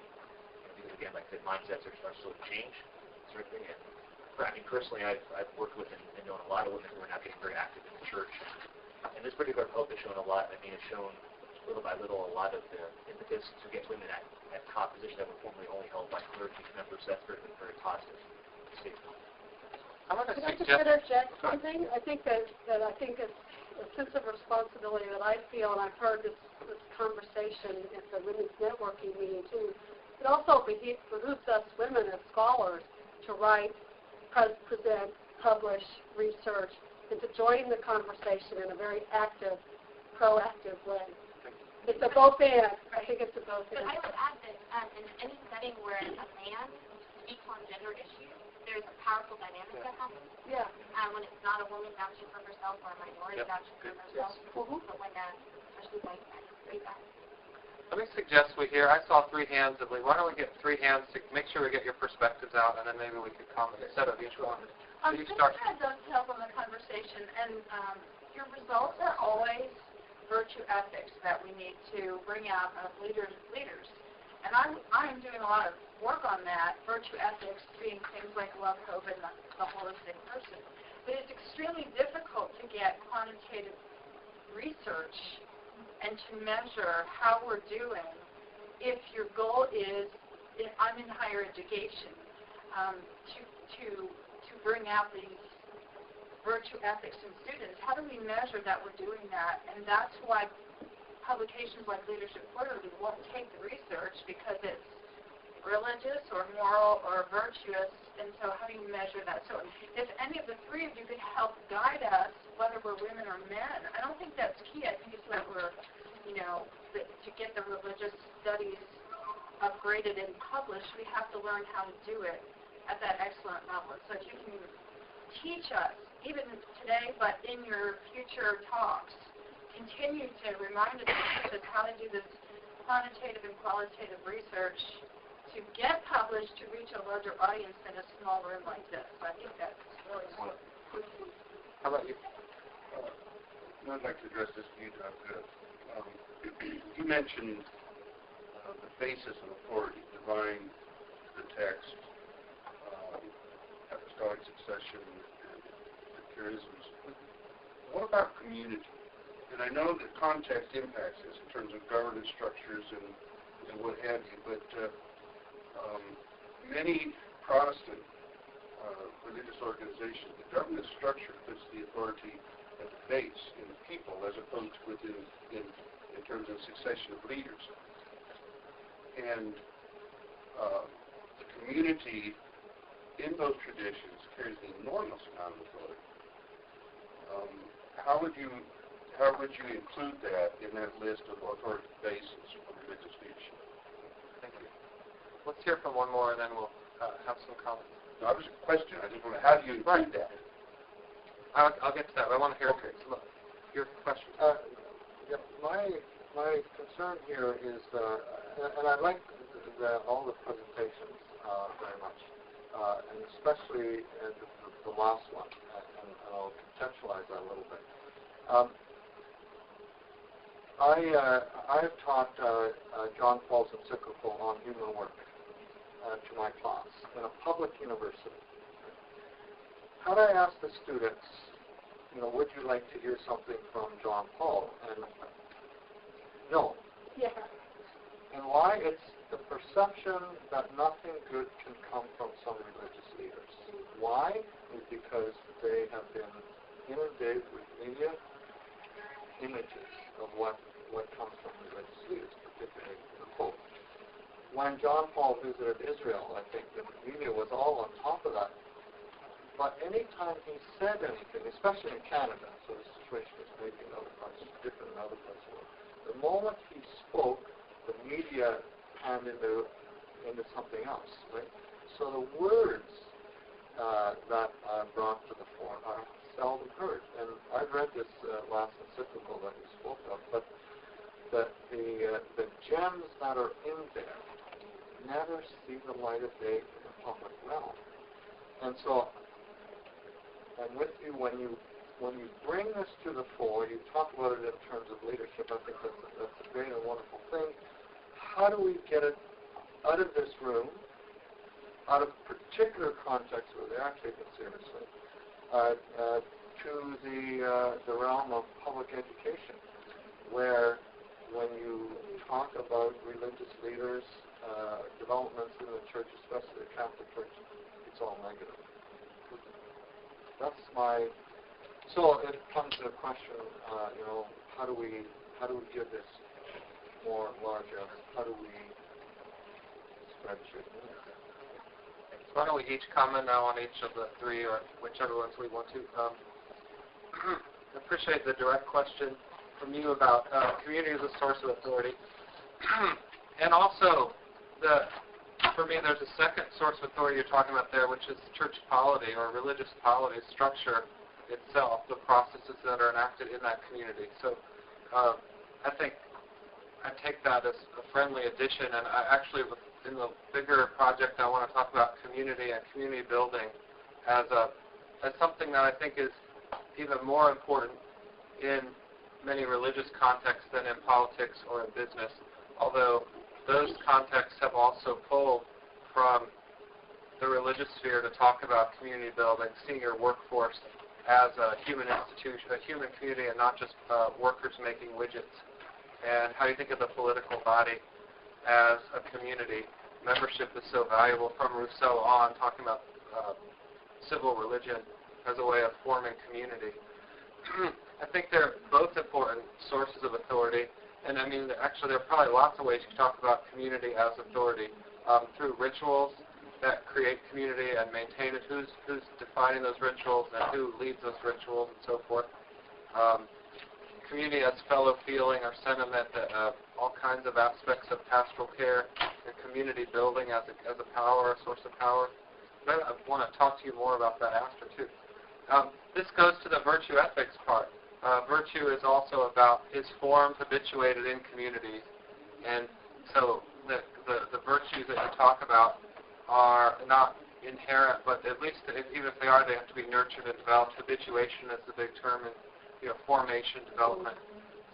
[SPEAKER 3] Because again, like I said, mindsets are slow to change, certainly. And personally, I've worked with and known a lot of women who are now getting very active in the church. And this particular book has shown a lot. It's shown little by little a lot of the impetus to get women at top positions that were formerly only held by clergy members. That's very positive.
[SPEAKER 1] I'm going to
[SPEAKER 6] Can I just
[SPEAKER 1] suggest.
[SPEAKER 6] interject something? I think that I think it's a sense of responsibility that I feel, and I've heard this conversation at the women's networking meeting too. It also behooves us women as scholars to write, present, publish, research, and to join the conversation in a very active, proactive way. It's a both and. I think it's a both and.
[SPEAKER 4] But I would add that in any setting where a man speaks on gender issues, there's a powerful dynamic that happens.
[SPEAKER 6] Yeah.
[SPEAKER 4] When it's not a woman vouching for herself or a minority vouching for herself, but when especially white feedback.
[SPEAKER 1] Let me suggest I saw 3 hands. Why don't we get 3 hands to make sure we get your perspectives out, and then maybe we could comment instead of each one. So you start.
[SPEAKER 5] Kind of dovetails on the conversation, and your results are always virtue ethics that we need to bring out of leaders. And I'm doing a lot of work on that, virtue ethics being things like love, hope, and the holistic person. But it's extremely difficult to get quantitative research and to measure how we're doing if your goal is, I'm in higher education, to bring out these virtue ethics in students. How do we measure that we're doing that? And that's why publications like Leadership Quarterly won't take the research, because it's religious or moral or virtuous, and so how do you measure that? So if any of the 3 of you could help guide us, whether we're women or men, I don't think that's key. I think it's that we're, to get the religious studies upgraded and published, we have to learn how to do it at that excellent level. So if you can teach us, even today, but in your future talks, continue to remind us how to do this quantitative and qualitative research to get published to reach a larger audience than a small room like this. I think that's really important.
[SPEAKER 1] How about you?
[SPEAKER 7] I'd like to address this to you, Dr. You mentioned the basis of authority, divine, the text, apostolic succession, and the charisms. What about community? And I know that context impacts this in terms of governance structures and what have you, but many Protestant religious organizations, the governance structure puts the authority at the base in the people as opposed to within in terms of succession of leaders. And the community in those traditions carries an enormous amount of authority. How would you include that in that list of authoritative bases for religious leadership?
[SPEAKER 1] Thank you. Let's hear from one more, and then we'll have some comments.
[SPEAKER 7] No, that was a question. I just want to, how do you include that?
[SPEAKER 1] I'll get to that. I want to hear your question.
[SPEAKER 8] My concern here is, and I like all the presentations very much, and especially the last one, and I'll contextualize that a little bit. I've taught John Paul's encyclical on human work to my class in a public university. Had I asked the students, would you like to hear something from John Paul? And no.
[SPEAKER 6] Yeah.
[SPEAKER 8] And why? It's the perception that nothing good can come from some religious leaders. Why? Is because they have been inundated with media images of what comes from religious leaders, particularly the Pope. When John Paul visited Israel, I think the media was all on top of that. But any time he said anything, especially in Canada, so the situation is maybe in other parts, different in other parts of the world, the moment he spoke, the media panned into something else, right? So the words that are brought to the fore are seldom heard. And I've read this last encyclical that he spoke of, but the gems that are in there never see the light of day in the public realm. And so, I'm with you when you bring this to the fore. You talk about it in terms of leadership. I think that's a great and wonderful thing. How do we get it out of this room, out of particular contexts where they are taken seriously, to the realm of public education, where when you talk about religious leaders, developments in the church, especially the Catholic Church, it's all negative. That's my. So it comes to the question, how do we give this more larger? How do we spread truth?
[SPEAKER 1] So why don't we each comment now on each of the 3, or whichever ones we want to. I appreciate the direct question from you about community as a source of authority, and also for me, there's a second source of authority you're talking about there, which is church polity or religious polity, structure itself, the processes that are enacted in that community. So I think I take that as a friendly addition, and I actually, in the bigger project, I want to talk about community and community building as something that I think is even more important in many religious contexts than in politics or in business, although those contexts have also pulled from the religious sphere to talk about community building, seeing your workforce as a human institution, a human community, and not just workers making widgets. And how you think of the political body as a community. Membership is so valuable from Rousseau on, talking about civil religion as a way of forming community. I think they're both important sources of authority, and I mean, actually, there are probably lots of ways you can talk about community as authority through rituals that create community and maintain it. Who's defining those rituals and who leads those rituals and so forth. Community as fellow feeling or sentiment, all kinds of aspects of pastoral care and community building as a power, a source of power. But I want to talk to you more about that after, too. This goes to the virtue ethics part. Virtue is also about is formed, habituated in communities. And so the virtues that you talk about are not inherent, but at least even if they are, they have to be nurtured and developed. Habituation is the big term, and formation, development,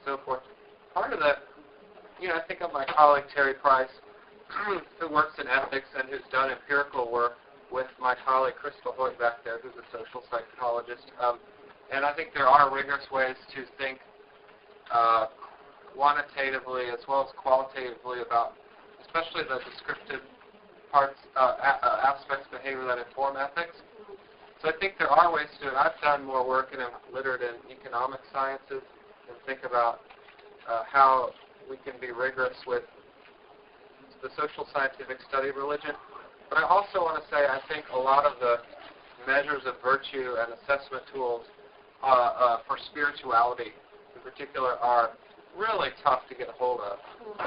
[SPEAKER 1] so forth. Part of that, I think of my colleague Terry Price, who works in ethics and who's done empirical work with my colleague Crystal Hoyt back there, who's a social psychologist. And I think there are rigorous ways to think quantitatively as well as qualitatively about, especially the descriptive parts, aspects of behavior that inform ethics. So I think there are ways to do it. I've done more work and am literate in economic sciences and think about how we can be rigorous with the social scientific study of religion. But I also want to say I think a lot of the measures of virtue and assessment tools for spirituality in particular are really tough to get a hold of.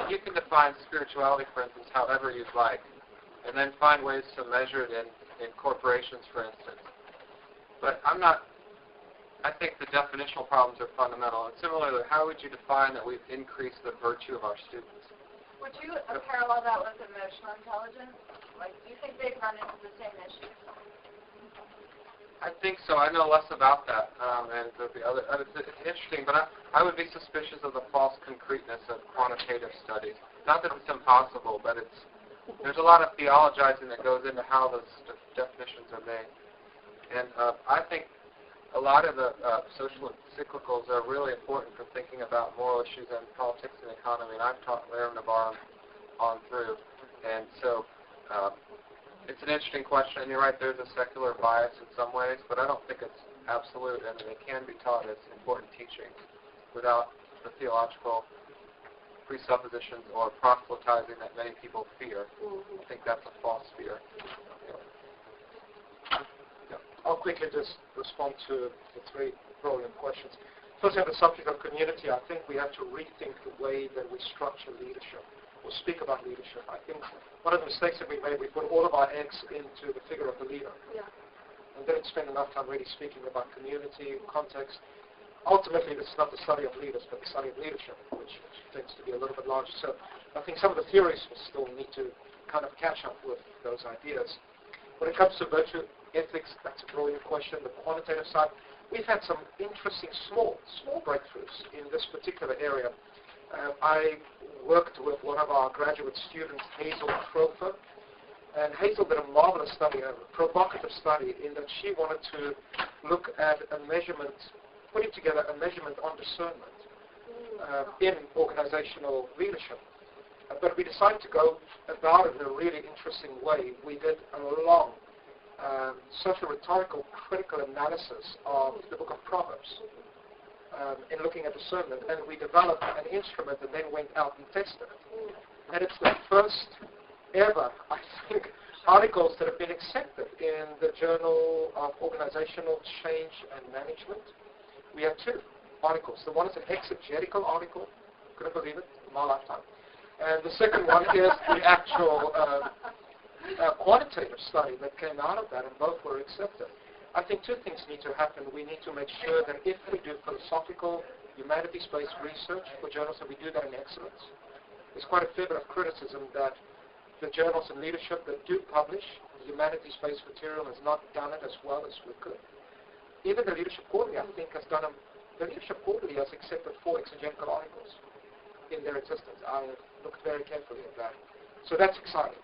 [SPEAKER 1] You can define spirituality, for instance, however you'd like, and then find ways to measure it in corporations, for instance. But I think the definitional problems are fundamental. And similarly, how would you define that we've increased the virtue of our students?
[SPEAKER 5] Would you parallel that with emotional intelligence? Like, do you think they've run into the same issues?
[SPEAKER 1] I think so. I know less about that. And the other, it's interesting, but I would be suspicious of the false concreteness of quantitative studies. Not that it's impossible, but there's a lot of theologizing that goes into how those definitions are made. And I think a lot of the social encyclicals are really important for thinking about moral issues and politics and economy. And I've taught Reinhold Niebuhr on through. And so it's an interesting question. And you're right, there's a secular bias in some ways, but I don't think it's absolute. And they can be taught as important teachings without the theological presuppositions or proselytizing that many people fear. I think that's a false fear.
[SPEAKER 2] I'll quickly just respond to the three brilliant questions. First, on the subject of community, I think we have to rethink the way that we structure leadership or speak about leadership. I think one of the mistakes that we made, we put all of our eggs into the figure of the leader. Yeah. And didn't spend enough time really speaking about community, context. Ultimately, this is not the study of leaders, but the study of leadership, which tends to be a little bit larger. So I think some of the theories will still need to kind of catch up with those ideas. When it comes to virtue ethics, that's a brilliant question. The quantitative side, we've had some interesting small breakthroughs in this particular area. I worked with one of our graduate students, Hazel Crofer, and Hazel did a marvelous study, a provocative study, in that she wanted to look at a measurement, putting together a measurement on discernment in organizational leadership. But we decided to go about it in a really interesting way. We did a long socio-rhetorical critical analysis of the book of Proverbs in looking at discernment, and we developed an instrument and then went out and tested it. And it's the first ever, I think, articles that have been accepted in the Journal of Organizational Change and Management. We have two articles. The one is an exegetical article, couldn't believe it, in my lifetime. And the second one is the actual quantitative study that came out of that, and both were accepted. I think two things need to happen. We need to make sure that if we do philosophical, humanities-based research for journals, that we do that in excellence. There's quite a fair bit of criticism that the journals in leadership that do publish humanities-based material has not done it as well as we could. Even the Leadership Quarterly, I think, has done the Leadership Quarterly has accepted 4 exegetical articles in their existence. I looked very carefully at that. So that's exciting.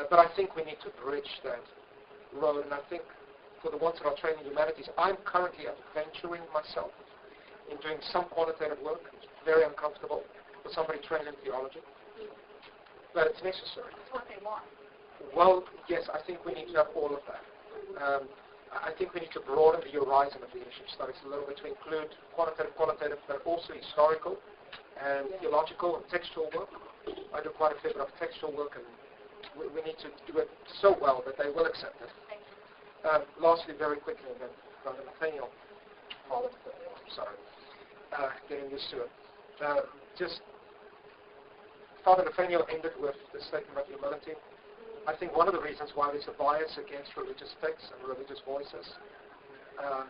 [SPEAKER 2] But I think we need to bridge that road, and I think for the ones that are trained in humanities, I'm currently adventuring myself in doing some quantitative work. It's very uncomfortable for somebody trained in theology, but it's necessary.
[SPEAKER 5] That's what they want.
[SPEAKER 2] Well, yes, I think we need to have all of that. I think we need to broaden the horizon of leadership studies a little bit to include qualitative, but also historical and theological and textual work. I do quite a fair bit of textual work, and we need to do it so well that they will accept it. Lastly, very quickly, and then Brother Nathaniel, getting used to it. Father Nathaniel ended with the statement of humility. I think one of the reasons why there's a bias against religious texts and religious voices, and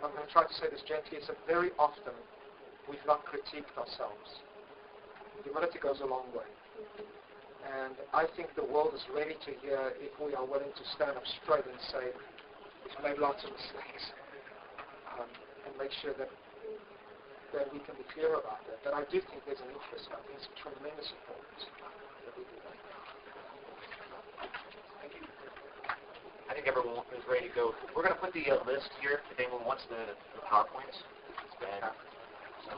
[SPEAKER 2] I'm going to try to say this gently, is that very often we've not critiqued ourselves. Humility goes a long way. And I think the world is ready to hear if we are willing to stand up straight and say, we've made lots of mistakes, and make sure that we can be clear about that. But I do think there's an interest. I think it's tremendous importance that we do that.
[SPEAKER 3] I think everyone is ready to go. We're going to put the list here if anyone wants the PowerPoints. And so,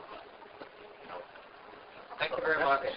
[SPEAKER 1] Thank you very much.
[SPEAKER 3] Okay.